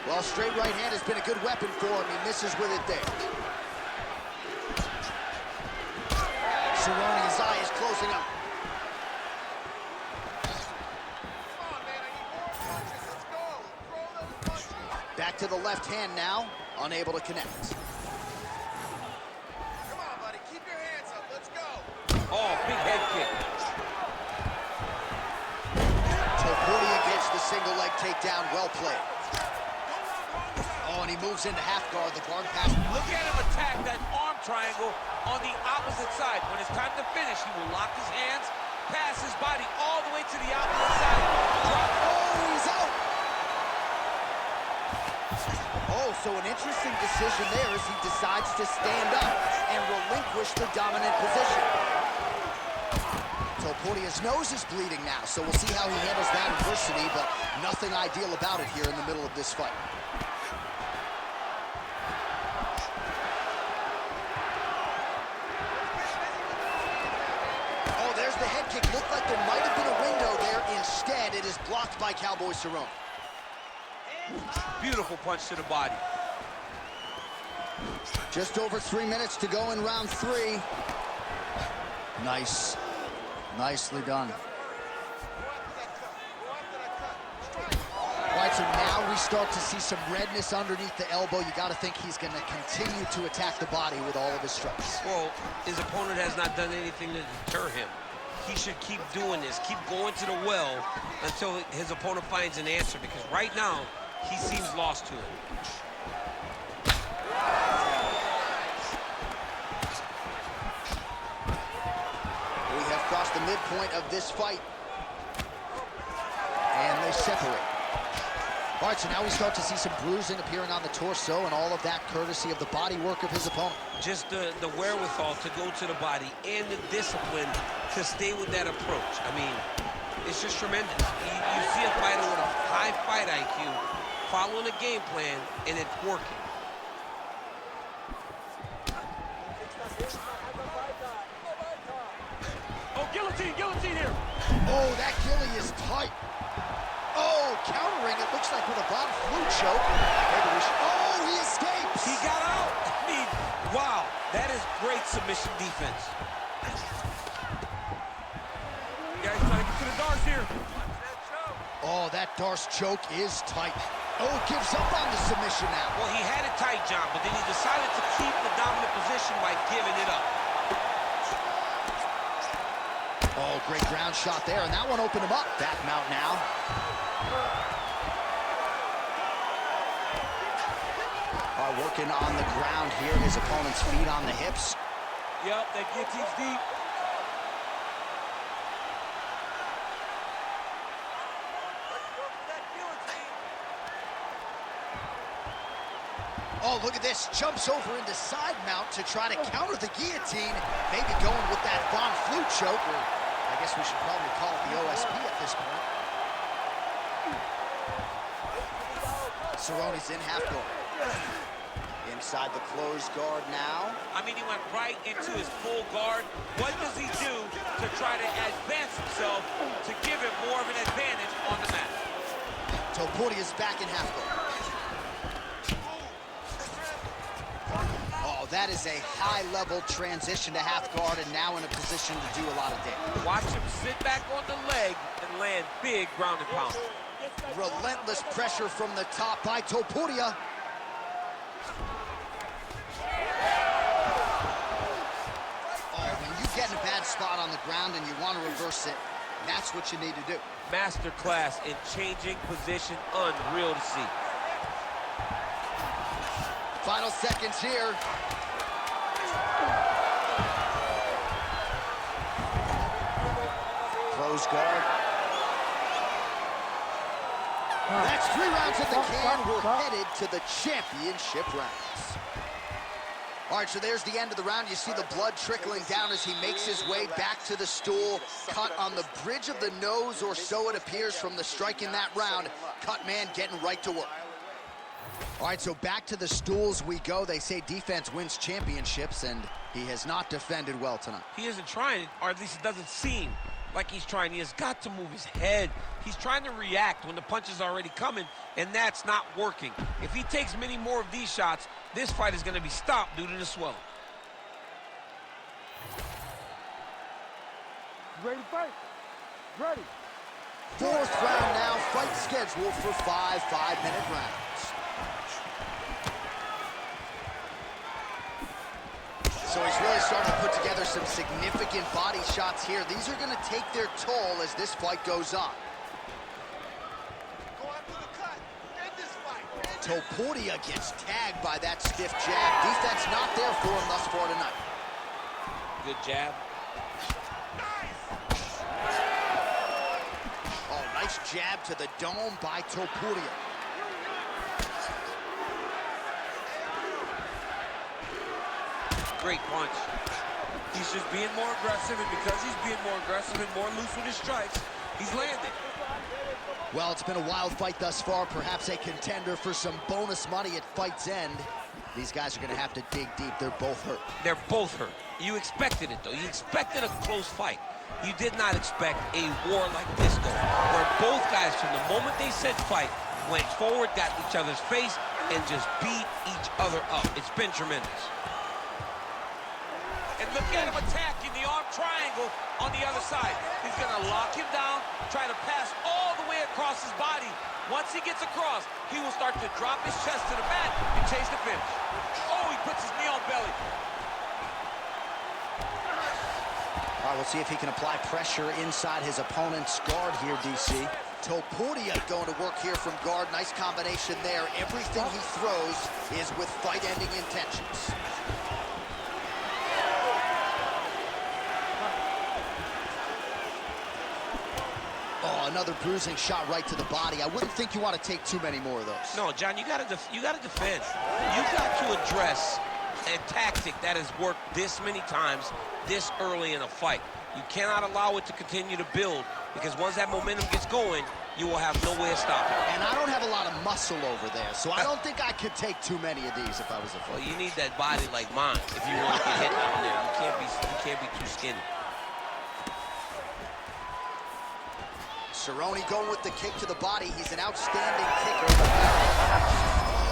Well, straight right hand has been a good weapon for him. He misses with it there. Cerrone, his eye is closing up. Back to the left hand now, unable to connect. Come on, buddy, keep your hands up, let's go. Oh, big head kick. Topuria gets the single leg takedown, well played. Oh, and he moves into half guard, the guard pass. Look at him attack that arm triangle on the opposite side. When it's time to finish, he will lock his hands, pass his body all the way to the opposite side. Drop. Oh, he's out. Oh, so an interesting decision there as he decides to stand up and relinquish the dominant position. Topuria's nose is bleeding now, so we'll see how he handles that adversity, but nothing ideal about it here in the middle of this fight. kick looked like there might have been a window there. Instead, it is blocked by Cowboy Cerrone. Beautiful punch to the body. Just over 3 minutes to go in round 3. Nice. Nicely done. All right, so now we start to see some redness underneath the elbow. You got to think he's going to continue to attack the body with all of his strikes. Well, his opponent has not done anything to deter him. He should keep doing this, keep going to the well until his opponent finds an answer, because right now, he seems lost to it. We have crossed the midpoint of this fight. And they separate. All right, so now we start to see some bruising appearing on the torso, and all of that courtesy of the body work of his opponent. Just the wherewithal to go to the body and the discipline to stay with that approach. I mean, it's just tremendous. You see a fighter with a high fight IQ following a game plan, and it's working. Oh, guillotine here. Oh, that gilly is tight. Oh, countering, it looks like with a Von Flue choke. Oh, he escapes. He got out. I mean, wow, that is great submission defense. Yeah, he's trying to get to the darts here. Oh, that Darce choke is tight. Oh, gives up on the submission now. Well, he had it tight, John, but then he decided to keep the dominant position by giving it up. Oh, great ground shot there, and that one opened him up. Back mount now. Working on the ground here. His opponent's feet on the hips. Yep, that guillotine's deep. Oh, look at this. Jumps over into side mount to try to counter the guillotine. Maybe going with that Von Flue choke, or I guess we should probably call it the OSP at this point. Cerrone's in half guard. Inside the closed guard now. I mean, he went right into his full guard. What does he do to try to advance himself to give him more of an advantage on the mat? Topuria's back in half guard. Oh, that is a high-level transition to half guard, and now in a position to do a lot of damage. Watch him sit back on the leg and land big ground and pound. Relentless pressure from the top by Topuria. Get in a bad spot on the ground and you want to reverse it, that's what you need to do. Masterclass in changing position, unreal to see. Final seconds here. Close guard. That's 3 rounds in the can. We're headed to the championship rounds. All right, so there's the end of the round. You see the blood trickling down as he makes his way back to the stool. Cut on the bridge of the nose, or so it appears from the strike in that round. Cut man getting right to work. All right, so back to the stools we go. They say defense wins championships, and he has not defended well tonight. He isn't trying, or at least it doesn't seem like he's trying. He has got to move his head. He's trying to react when the punch is already coming, and that's not working. If he takes many more of these shots, this fight is going to be stopped due to the swelling. Ready to fight? Ready. 4th round now. Fight scheduled for 5 5-minute rounds. So he's really starting to put together some significant body shots here. These are going to take their toll as this fight goes on. Go after the cut. End this fight. Topuria gets tagged by that stiff jab. Defense not there for him thus far tonight. Good jab. Oh, nice jab to the dome by Topuria. Great punch. He's just being more aggressive, and because he's being more aggressive and more loose with his strikes, he's landing. Well, it's been a wild fight thus far, perhaps a contender for some bonus money at fight's end. These guys are going to have to dig deep. They're both hurt. They're both hurt. You expected it, though. You expected a close fight. You did not expect a war like this, though, where both guys, from the moment they said fight, went forward, got each other's face, and just beat each other up. It's been tremendous. And look at him attacking the arm triangle on the other side. He's going to lock him down, try to pass all the way across his body. Once he gets across, he will start to drop his chest to the mat and chase the finish. Oh, he puts his knee on belly. All right, we'll see if he can apply pressure inside his opponent's guard here, DC. Topuria going to work here from guard. Nice combination there. Everything he throws is with fight-ending intentions. Oh, another bruising shot right to the body. I wouldn't think you want to take too many more of those. No, John, you got to defend. You got to address a tactic that has worked this many times this early in a fight. You cannot allow it to continue to build, because once that momentum gets going, you will have no way of stopping it. And I don't have a lot of muscle over there, so I don't think I could take too many of these if I was a fighter. Well, you need that body like mine if you want to get hit down there. You can't be too skinny. Cerrone going with the kick to the body. He's an outstanding kicker.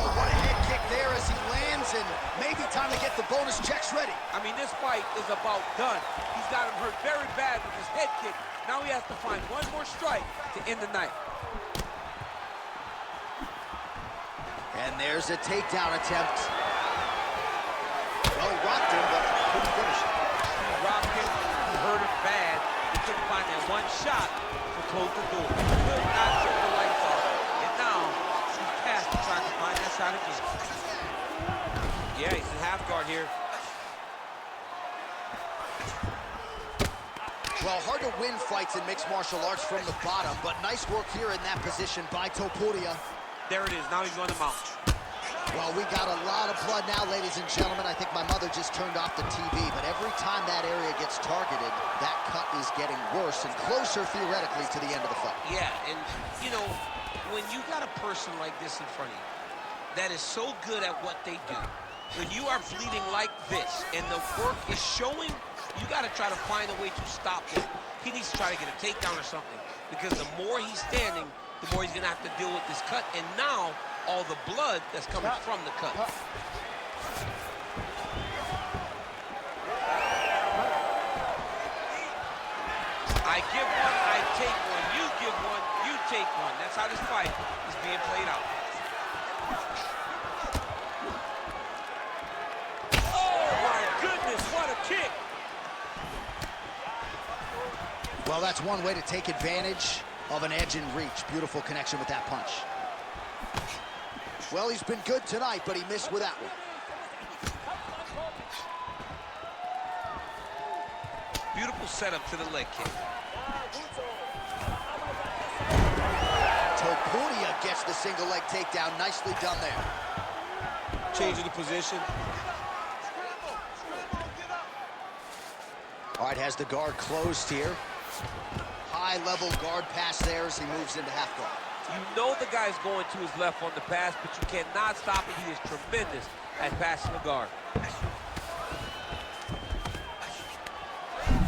Oh, what a head kick there as he lands, and maybe time to get the bonus checks ready. I mean, this fight is about done. He's got him hurt very bad with his head kick. Now he has to find one more strike to end the night. And there's a takedown attempt. Well, he rocked him, but couldn't finish it. Rocked him, he hurt him bad. He couldn't find that one shot to close the door. Could not turn the lights off. And now he's past to try to find that shot again. Yeah, he's in half guard here. Well, hard to win fights in mixed martial arts from the bottom, but nice work here in that position by Topuria. There it is. Now he's on the mount. Well, we got a lot of blood now, ladies and gentlemen. I think my mother just turned off the TV, but every time that area gets targeted, that cut is getting worse and closer, theoretically, to the end of the fight. Yeah, and, you know, when you got a person like this in front of you that is so good at what they do, when you are bleeding like this and the work is showing, you got to try to find a way to stop him. He needs to try to get a takedown or something, because the more he's standing, the more he's going to have to deal with this cut, and now all the blood that's coming from the cut. I give one, I take one. You give one, you take one. That's how this fight is being played out. Oh, my goodness, what a kick. Well, that's one way to take advantage of an edge and reach. Beautiful connection with that punch. Well, he's been good tonight, but he missed with that one. Beautiful setup to the leg kick. Topuria gets the single leg takedown. Nicely done there. Changing the position. All right, has the guard closed here. High-level guard pass there as he moves into half guard. You know the guy's going to his left on the pass, but you cannot stop it. He is tremendous at passing the guard.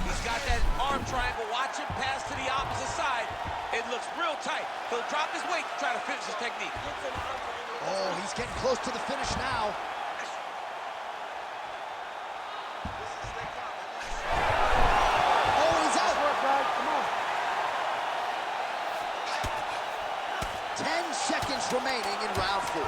He's got that arm triangle. Watch him pass to the opposite side. It looks real tight. He'll drop his weight to try to finish his technique. Oh, he's getting close to the finish now. Oh, he's out. 10 seconds remaining in round 4.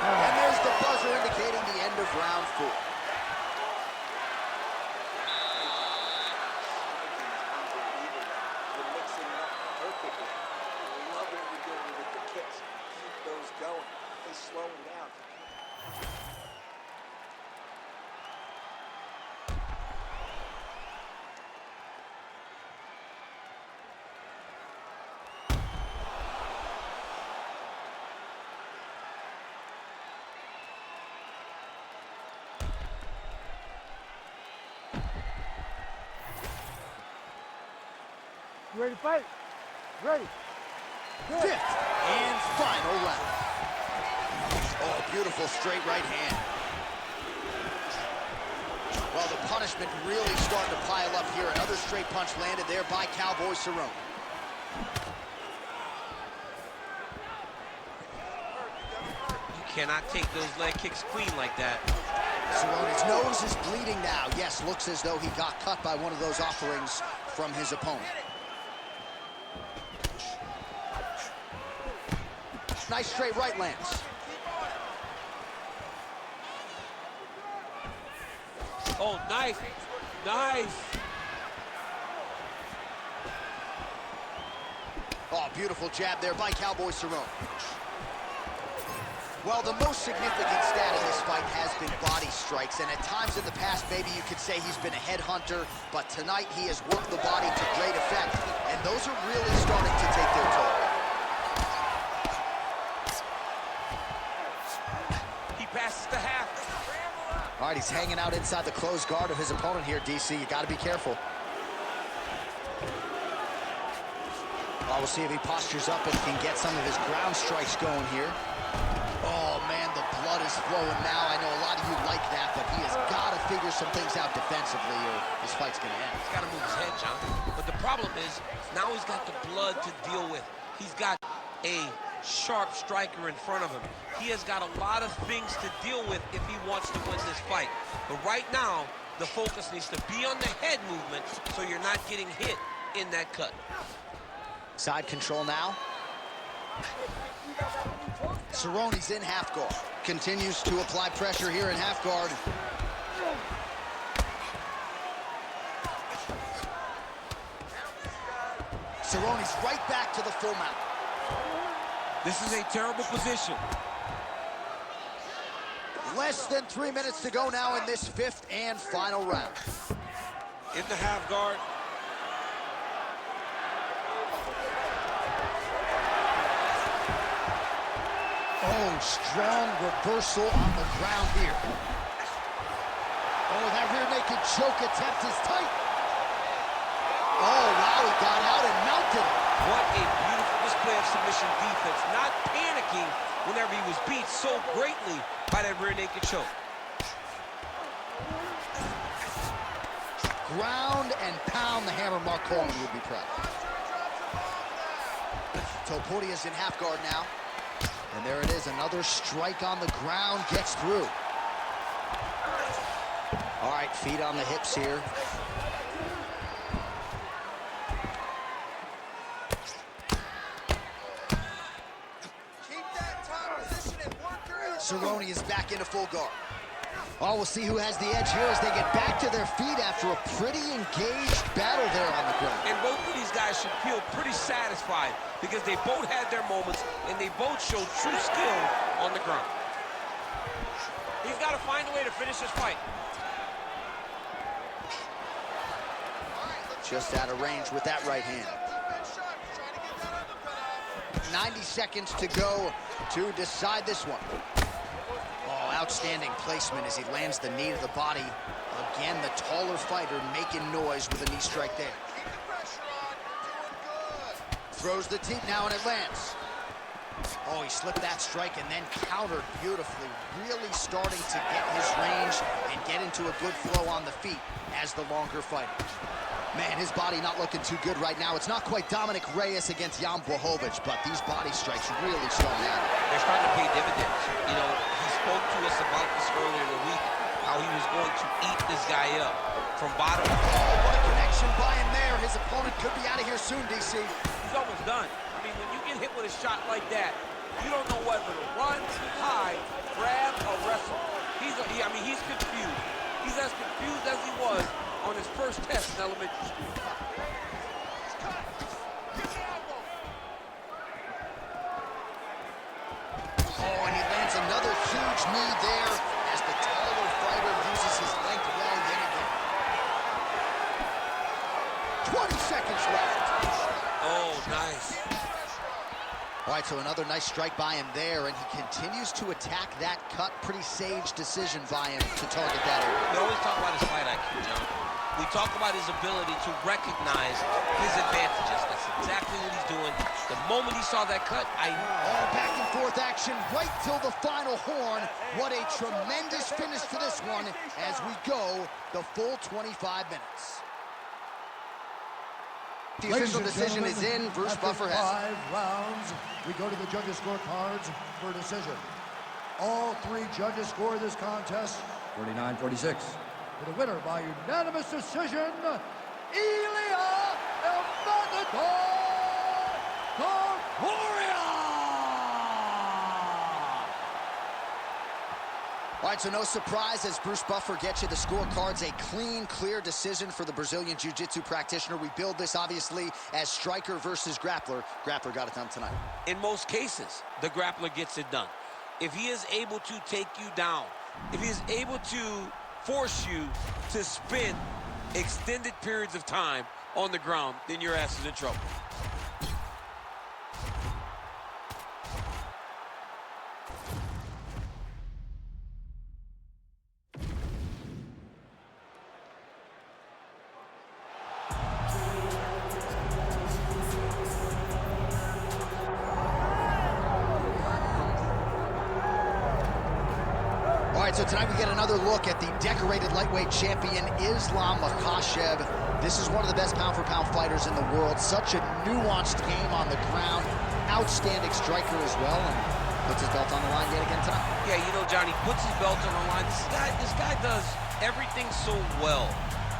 And there's the buzzer indicating the end of round 4. You're mixing it up perfectly. I love what you're doing with the kicks. Keep those going. He's slowing down. You ready to fight? Ready. Fifth and final round. beautiful straight right hand. Well, the punishment really starting to pile up here. Another straight punch landed there by Cowboy Cerrone. You cannot take those leg kicks clean like that. Cerrone's nose is bleeding now. Yes, looks as though he got cut by one of those offerings from his opponent. Nice straight right lands. Oh, nice. Nice. Oh, beautiful jab there by Cowboy Cerrone. Well, the most significant stat in this fight has been body strikes, and at times in the past, maybe you could say he's been a headhunter, but tonight he has worked the body to great effect, and those are really starting to take their toll. He passes the half. All right, he's hanging out inside the closed guard of his opponent here, DC. You got to be careful. Well, we'll see if he postures up and can get some of his ground strikes going here. Oh, man, the blood is flowing now. I know a lot of you like that, but he has got to figure some things out defensively or this fight's going to end. He's got to move his head, John. But the problem is, now he's got the blood to deal with. He's got a sharp striker in front of him. He has got a lot of things to deal with if he wants to win this fight. But right now, the focus needs to be on the head movement so you're not getting hit in that cut. Side control now. Cerrone's in half guard. Continues to apply pressure here in half guard. Cerrone's right back to the full mount. This is a terrible position. Less than 3 minutes to go now in this fifth and final round. In the half guard. Oh, strong reversal on the ground here. Oh, that rear naked choke attempt is tight. Oh, wow, he got out and mounted it. What a beautiful display of submission defense. Not panicking whenever he was beat so greatly by that rear naked choke. Ground and pound the hammer. Mark Coleman would be proud. Topuria's in half guard now. And there it is, another strike on the ground, gets through. All right, feet on the hips here. Keep that top position and work your elbow. Cerrone is back into full guard. Oh, we'll see who has the edge here as they get back to their feet after a pretty engaged battle there on the ground. And both of these guys should feel pretty satisfied because they both had their moments and they both showed true skill on the ground. He's got to find a way to finish this fight. Just out of range with that right hand. 90 seconds to go to decide this one. Oh, outstanding placement as he lands the knee to the body. Again, the taller fighter making noise with a knee strike there. Throws the teep now and it lands. Oh, he slipped that strike and then countered beautifully. Really starting to get his range and get into a good flow on the feet as the longer fighter. Man, his body not looking too good right now. It's not quite Dominic Reyes against Jan Blachowicz, but these body strikes really slowing down. They're starting to pay dividends. You know, he spoke to us about this earlier in the week, how he was going to eat this guy up from bottom. Oh, what a connection by him there. His opponent could be out of here soon, DC. He's almost done. I mean, when you get hit with a shot like that, you don't know whether to run, hide, grab, or wrestle. He's confused. He's as confused as he was on his first test in elementary school. Oh, and he lands another huge knee there as the taller fighter uses his length well yet again. 20 seconds left. Oh, nice. All right, so another nice strike by him there, and he continues to attack that cut. Pretty sage decision by him to target that area. We always talk about his fight IQ, John. We We talk about his ability to recognize his advantages. That's exactly what he's doing. The moment he saw that cut, All back and forth action right till the final horn. What a tremendous finish to this one as we go the full 25 minutes. The official decision is in. Bruce Buffer has it. 5 rounds, we go to the judges' scorecards for a decision. All 3 judges score this contest 49-46. For the winner by unanimous decision, Ilya Corporia! All right, so no surprise as Bruce Buffer gets you the scorecards. A clean, clear decision for the Brazilian Jiu-Jitsu practitioner. We build this, obviously, as striker versus grappler. Grappler got it done tonight. In most cases, the grappler gets it done. If he is able to take you down, if he is able to force you to spend extended periods of time on the ground, then your ass is in trouble. All right, so tonight we get another look at the decorated lightweight champion, Islam Makhachev. This is one of the best pound-for-pound fighters in the world. Such a nuanced game on the ground. Outstanding striker as well, and puts his belt on the line yet again tonight. Yeah, you know, Johnny, puts his belt on the line. This guy does everything so well.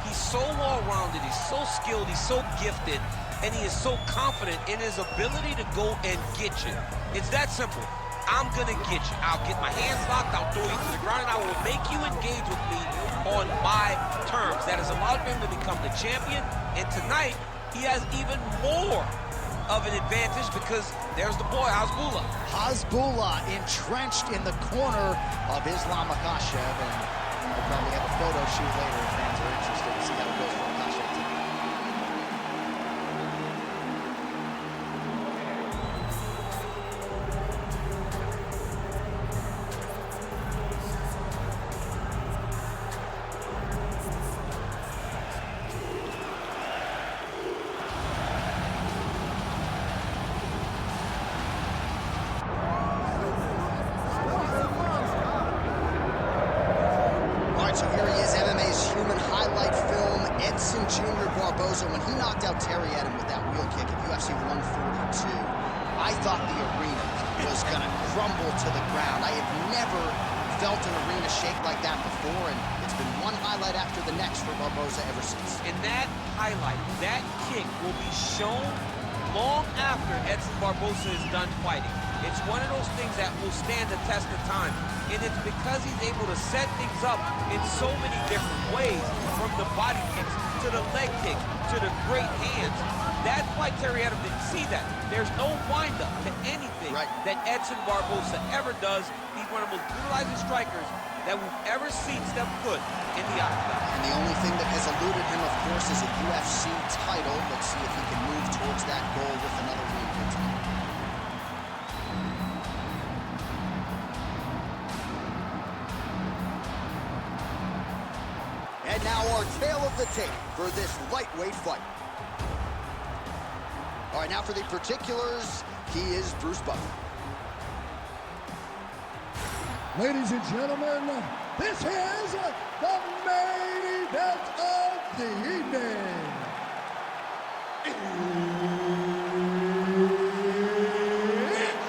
He's so well-rounded, he's so skilled, he's so gifted, and he is so confident in his ability to go and get you. It's that simple. I'm gonna get you. I'll get my hands locked, I'll throw you to the ground, and I will make you engage with me on my terms. That has allowed him to become the champion, and tonight, he has even more of an advantage because there's the boy, Hasbullah. Hasbullah entrenched in the corner of Islam Makhachev, and we'll probably have a photo shoot later if fans are interested to see how it goes for Makhachev tonight. So here he is, MMA's human highlight film, Edson Jr. Barboza. When he knocked out Terry Edom with that wheel kick at UFC 142, I thought the arena was going to crumble to the ground. I have never felt an arena shake like that before, and it's been one highlight after the next for Barboza ever since. And that highlight, that kick, will be shown long after Edson Barboza is done fighting. It's one of those things that will stand the test of time. And it's because he's able to set things up in so many different ways, from the body kicks to the leg kicks to the great hands. That's why Terry Edom didn't see that. There's no windup to anything that Edson Barboza ever does. He's one of the most brutalizing strikers that we've ever seen step foot in the octagon. And the only thing that has eluded him, of course, is a UFC title. Let's see if he can move towards that goal with another win here tonight. And now our tale of the tape for this lightweight fight. All right, now for the particulars, he is Bruce Buffer. Ladies and gentlemen, this is the main event of the evening. It's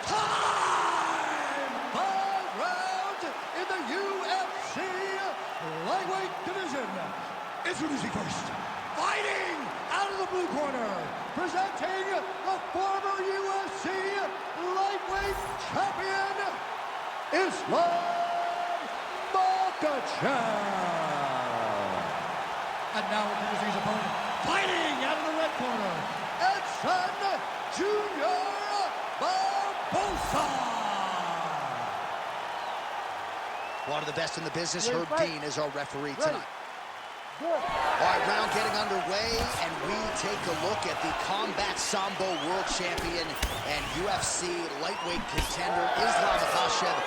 time! 5 rounds in the UFC lightweight division. Introducing first, fighting out of the blue corner, presenting the former UFC lightweight champion, Islam Makhachev. And now introducing his opponent, fighting out of the red corner, Edson Jr. Barboza. One of the best in the business, Herb Dean, is our referee tonight. All right, round getting underway, and we take a look at the Combat Sambo world champion and UFC lightweight contender, Islam Makhachev.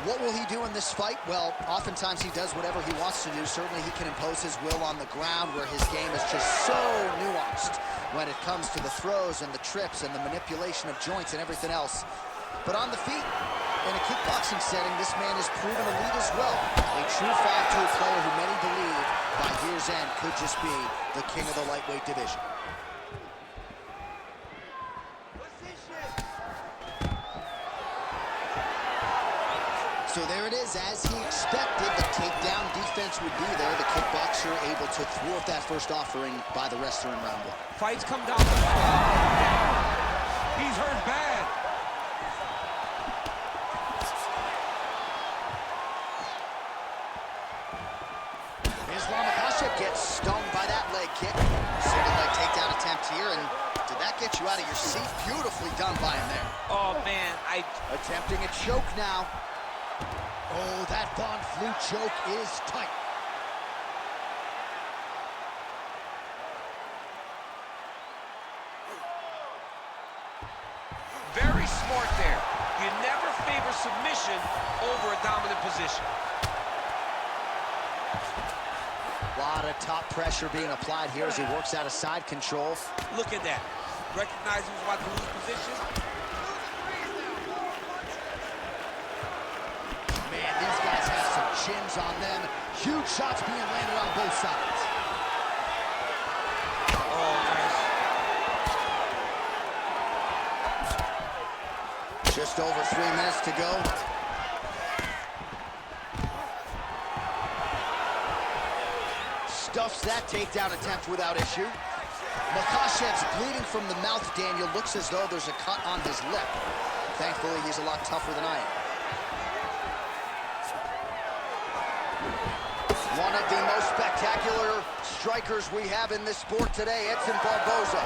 What will he do in this fight? Well, oftentimes he does whatever he wants to do. Certainly he can impose his will on the ground, where his game is just so nuanced when it comes to the throws and the trips and the manipulation of joints and everything else. But on the feet, in a kickboxing setting, this man is proven elite as well. A true 5'2" player who many believe by year's end could just be the king of the lightweight division. So there it is, as he expected, the takedown defense would be there. The kickboxer able to thwart that first offering by the wrestler in round one. Fights come down to he's hurt bad. Islam Makhachev gets stung by that leg kick. Single leg takedown attempt here, and did that get you out of your seat? Beautifully done by him there. Oh, man, Attempting a choke now. Oh, that Von Flue choke is tight. Very smart there. You never favor submission over a dominant position. A lot of top pressure being applied here as he works out of side control. Look at that. Recognize he was about to lose position. Man, these guys have some chins on them. Huge shots being landed on both sides. Oh, nice. Just over 3 minutes to go. Stuffs that takedown attempt without issue. Makhachev's bleeding from the mouth, Daniel. Looks as though there's a cut on his lip. Thankfully, he's a lot tougher than I am. One of the most spectacular strikers we have in this sport today, Edson Barboza.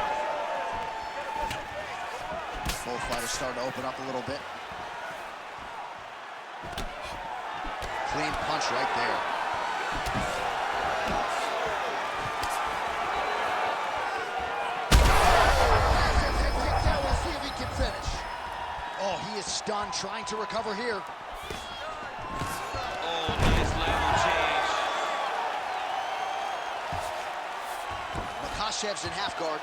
Both fighters starting to open up a little bit. Clean punch right there. We'll see if he can finish. Oh, he is stunned, trying to recover here. Oh, nice level change. Makhachev's in half guard.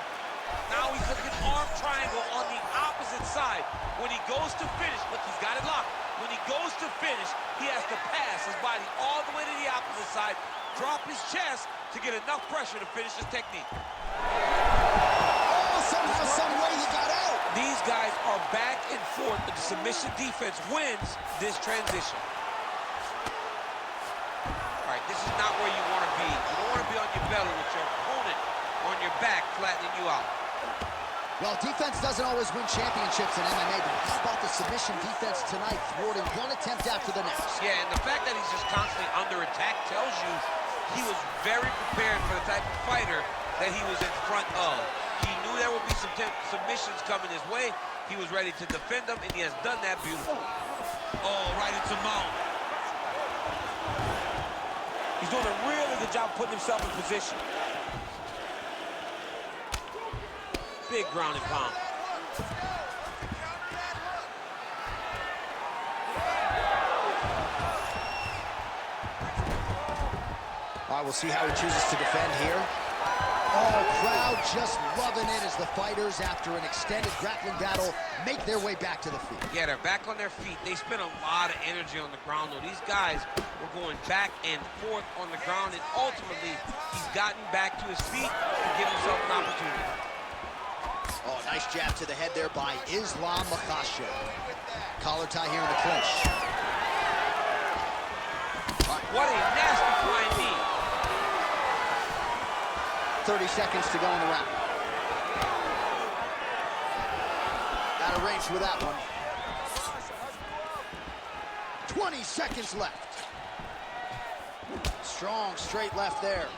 Now he's looking arm triangle on the opposite side. When he goes to finish, look, he's got it locked. When he goes to finish, he has to pass his body all the way to the opposite side, drop his chest to get enough pressure to finish his technique. Oh, somehow, some way he got out. These guys are back and forth, but the submission defense wins this transition. All right, this is not where you want to be. You don't want to be on your belly with your opponent on your back, flattening you out. Well, defense doesn't always win championships in MMA, but how about the submission defense tonight, thwarting one attempt after the next? Yeah, and the fact that he's just constantly under attack tells you he was very prepared for the type of fighter that he was in front of. He knew there would be some submissions coming his way. He was ready to defend them, and he has done that beautifully. Oh, right into mount. He's doing a really good job putting himself in position. Big ground and pound. All right, we'll see how he chooses to defend here. Oh, crowd just loving it as the fighters, after an extended grappling battle, make their way back to the feet. Yeah, they're back on their feet. They spent a lot of energy on the ground, though. These guys were going back and forth on the ground, and ultimately, he's gotten back to his feet to give himself an opportunity. Oh, nice jab to the head there by Islam Makhachev. Collar tie here in the clinch. What a nasty flying knee. 30 seconds to go in the round. Out of range with that one. 20 seconds left. Strong straight left there.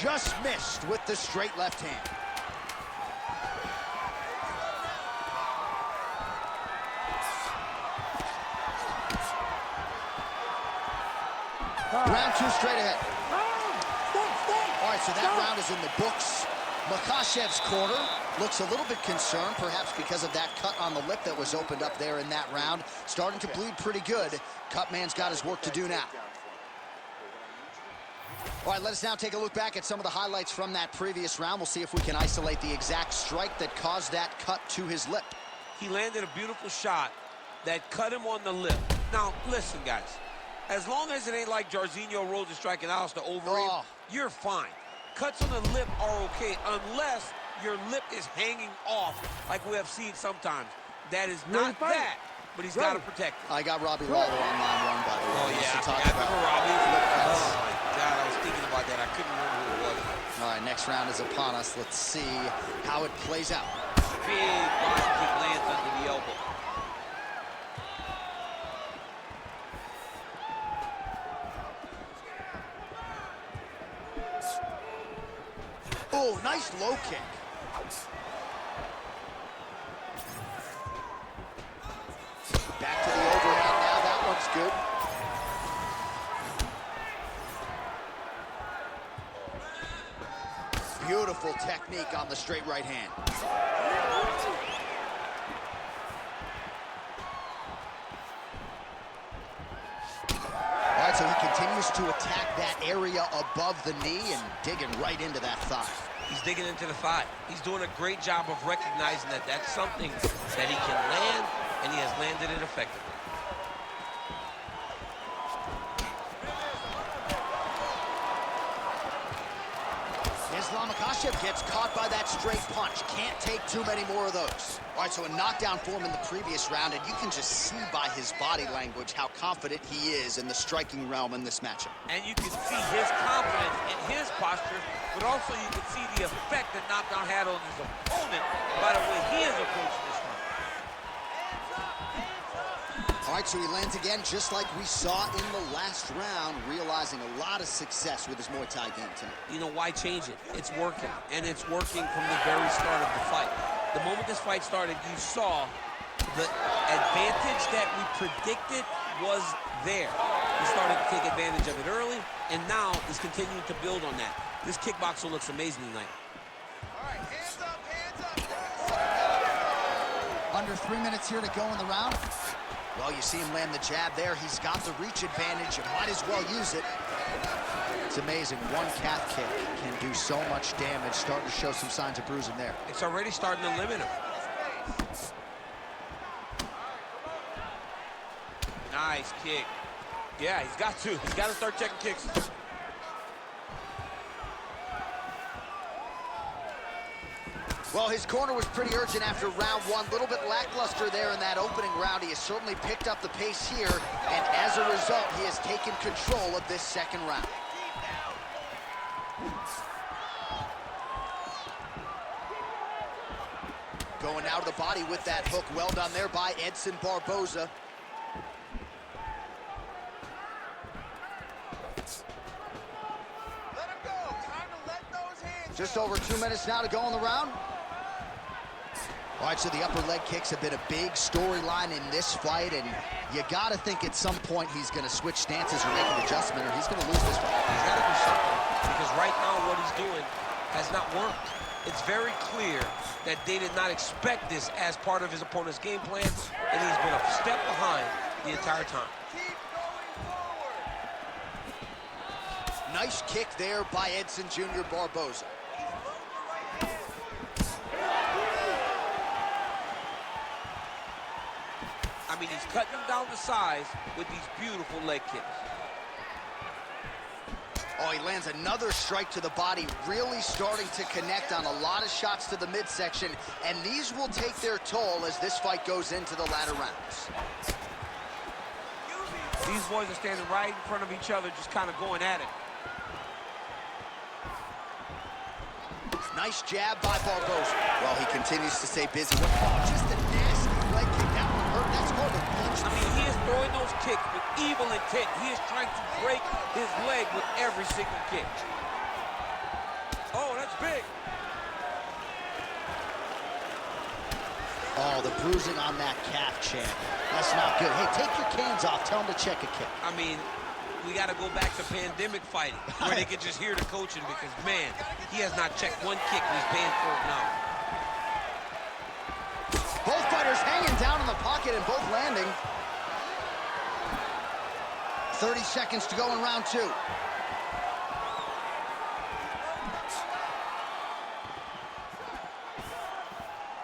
Just missed with the straight left hand. Round two straight ahead. All right, so that round is in the books. Makhachev's corner looks a little bit concerned, perhaps because of that cut on the lip that was opened up there in that round. Starting to bleed pretty good. Cutman's got his work to do now. All right, let us now take a look back at some of the highlights from that previous round. We'll see if we can isolate the exact strike that caused that cut to his lip. He landed a beautiful shot that cut him on the lip. Now, listen, guys. As long as it ain't like Jairzinho Rose is striking Alistair Overeem, you're fine. Cuts on the lip are okay unless your lip is hanging off like we have seen sometimes. That is not that, but he's got to protect it. I got Robbie Lawler on line one, by the way. Oh, yeah. I remember Robbie. Oh, my God. I was thinking about that. I couldn't remember who it was. All right, next round is upon us. Let's see how it plays out. Big body kick lands under the elbow. Oh, nice low kick. Back to the overhand now. That one's good. Beautiful technique on the straight right hand. All right, so he continues to attack that area above the knee and digging right into that thigh. He's digging into the thigh. He's doing a great job of recognizing that that's something that he can land, and he has landed it effectively. Islam Makhachev gets caught by that straight punch. Can't take too many more of those. All right, so a knockdown for him in the previous round, and you can just see by his body language how confident he is in the striking realm in this matchup. And you can see his confidence in his posture, but also you can see the effect that knockdown had on his opponent by the way he is approaching this one. All right, so he lands again just like we saw in the last round, realizing a lot of success with his Muay Thai game tonight. You know, why change it? It's working, and it's working from the very start of the fight. The moment this fight started, you saw the advantage that we predicted was there. He started to take advantage of it early, and now he's continuing to build on that. This kickboxer looks amazing tonight. All right, hands up, hands up. Under 3 minutes here to go in the round. Well, you see him land the jab there. He's got the reach advantage. You might as well use it. It's amazing. One calf kick can do so much damage. Starting to show some signs of bruising there. It's already starting to limit him. Nice kick. Yeah, he's got to. He's got to start checking kicks. Well, his corner was pretty urgent after round one. A little bit lackluster there in that opening round. He has certainly picked up the pace here, and as a result, he has taken control of this second round. Going now to the body with that hook. Well done there by Edson Barboza. Let him go. Time to let those hands Just go. over 2 minutes now to go in the round. All right, so the upper leg kicks have been a big storyline in this fight, and you got to think at some point he's going to switch stances or make an adjustment, or he's going to lose this fight. He's got to do something, because right now what he's doing has not worked. It's very clear that they did not expect this as part of his opponent's game plan, and he's been a step behind the entire time. Keep going forward. Nice kick there by Edson Jr. Barboza. I mean, he's cutting him down to size with these beautiful leg kicks. Oh, he lands another strike to the body, really starting to connect on a lot of shots to the midsection, and these will take their toll as this fight goes into the latter rounds. These boys are standing right in front of each other, just kind of going at it. Nice jab by Barboza. Well, he continues to stay busy. Oh, just a nasty leg kick. That one hurt. That's called a punch. I mean, he is throwing those kicks with evil intent. He is trying to break his leg with every single kick. Oh, that's big. Oh, the bruising on that calf, champ. That's not good. Hey, take your cans off. Tell him to check a kick. I mean, we got to go back to pandemic fighting, where they could just hear the coaching, because, man, he has not checked one kick, and he's paying for it now. Both fighters hanging down in the pocket and both landing. 30 seconds to go in round 2.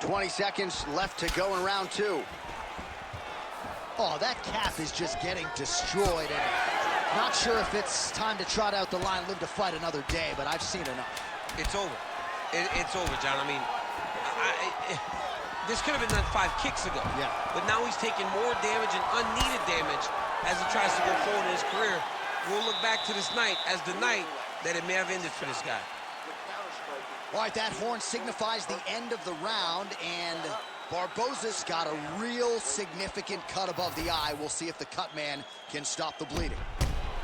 $20 seconds left to go in round 2. Oh, that calf is just getting destroyed. And not sure if it's time to trot out the line, live to fight another day, but I've seen enough. It's over. It's over, John. I mean, this could have been done 5 kicks ago. Yeah. But now he's taking more damage and unneeded damage as he tries to go forward in his career. We'll look back to this night as the night that it may have ended for this guy. All right, that horn signifies the end of the round, and Barboza's got a real significant cut above the eye. We'll see if the cut man can stop the bleeding.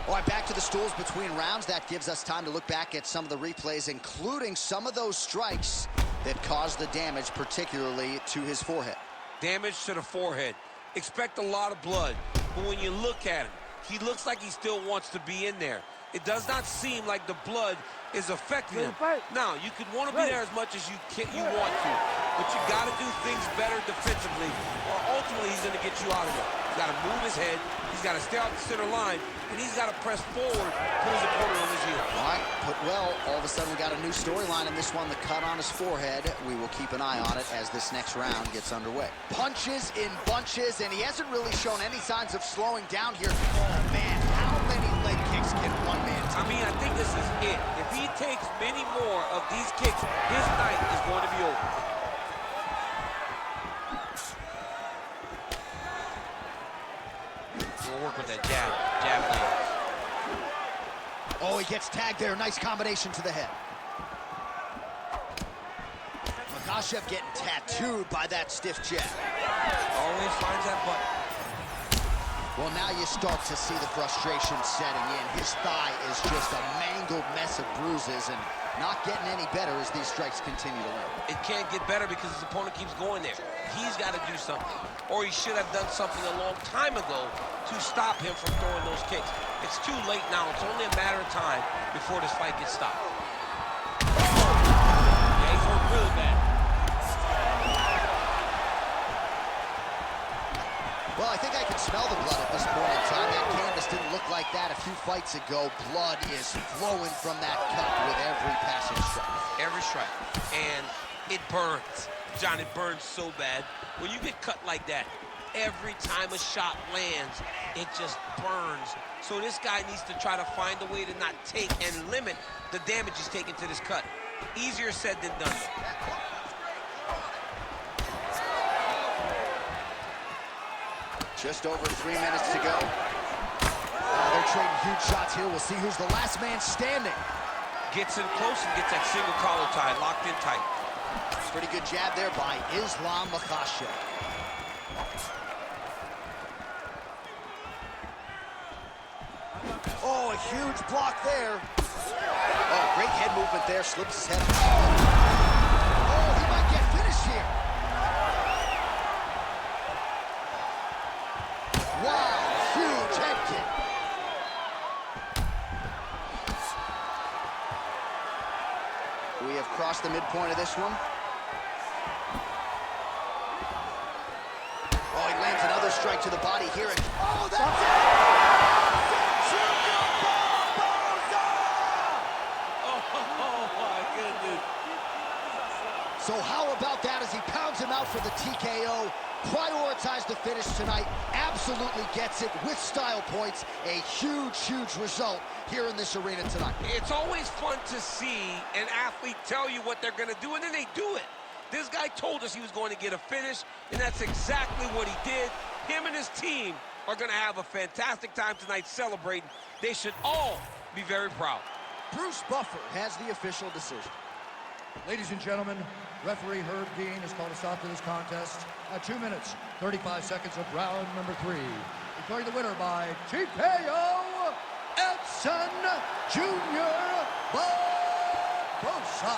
All right, back to the stools between rounds. That gives us time to look back at some of the replays, including some of those strikes that caused the damage, particularly to his forehead. Damage to the forehead. Expect a lot of blood, but when you look at him, he looks like he still wants to be in there. It does not seem like the blood is affecting him. Now, you could want to be there as much as you want to, but you got to do things better defensively, or ultimately he's going to get you out of it. He's got to move his head, he's got to stay out the center line, and he's got to press forward, put his opponent on his heel. All right, put well. All of a sudden, we got a new storyline in this one, the cut on his forehead. We will keep an eye on it as this next round gets underway. Punches in bunches, and he hasn't really shown any signs of slowing down here. Oh, man, how many leg kicks can one man take? I mean, I think this is it. If he takes many more of these kicks, his night is going to be over. We'll work with that jab lands. Oh, he gets tagged there. Nice combination to the head. Makhachev getting tattooed by that stiff jab. Always finds that button. Well, now you start to see the frustration setting in. His thigh is just a mangled mess of bruises and not getting any better as these strikes continue to land. It can't get better because his opponent keeps going there. He's got to do something. Or he should have done something a long time ago to stop him from throwing those kicks. It's too late now. It's only a matter of time before this fight gets stopped. Yeah, he's hurt really bad. Well, I think I can smell the blood at this point in time. That canvas didn't look like that a few fights ago. Blood is flowing from that cut with every passing strike. Every strike. And it burns. John, it burns so bad. When you get cut like that, every time a shot lands, it just burns. So this guy needs to try to find a way to not take and limit the damage he's taking to this cut. Easier said than done. Just over 3 minutes to go. They're trading huge shots here. We'll see who's the last man standing. Gets in close and gets that single collar tie locked in tight. Pretty good jab there by Islam Makhachev. Oh, a huge block there. Oh, great head movement there. Slips his head. Oh, he might get finished here. Wow, huge head kick. We have crossed the midpoint of this one. Oh, he lands another strike to the body here. And, oh, that's it! Oh, my goodness. So how about that as he pounds him out for the TKO? Prioritize the finish tonight. Absolutely gets it with style points. A huge, huge result here in this arena tonight. It's always fun to see an athlete tell you what they're going to do, and then they do it. This guy told us he was going to get a finish, and that's exactly what he did. Him and his team are going to have a fantastic time tonight celebrating. They should all be very proud. Bruce Buffer has the official decision. Ladies and gentlemen, referee Herb Dean has called a stop to this contest at 2 minutes, 35 seconds of round number 3. Declaring the winner by TKO, Edson Jr. Barboza.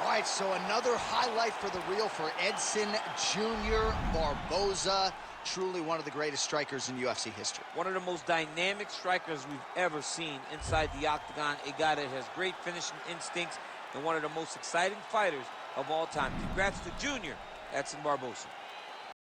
All right, so another highlight for the reel for Edson Jr. Barboza. truly one of the greatest strikers in UFC history. One of the most dynamic strikers we've ever seen inside the octagon. A guy that has great finishing instincts and one of the most exciting fighters of all time. Congrats to Junior Edson Barbosa.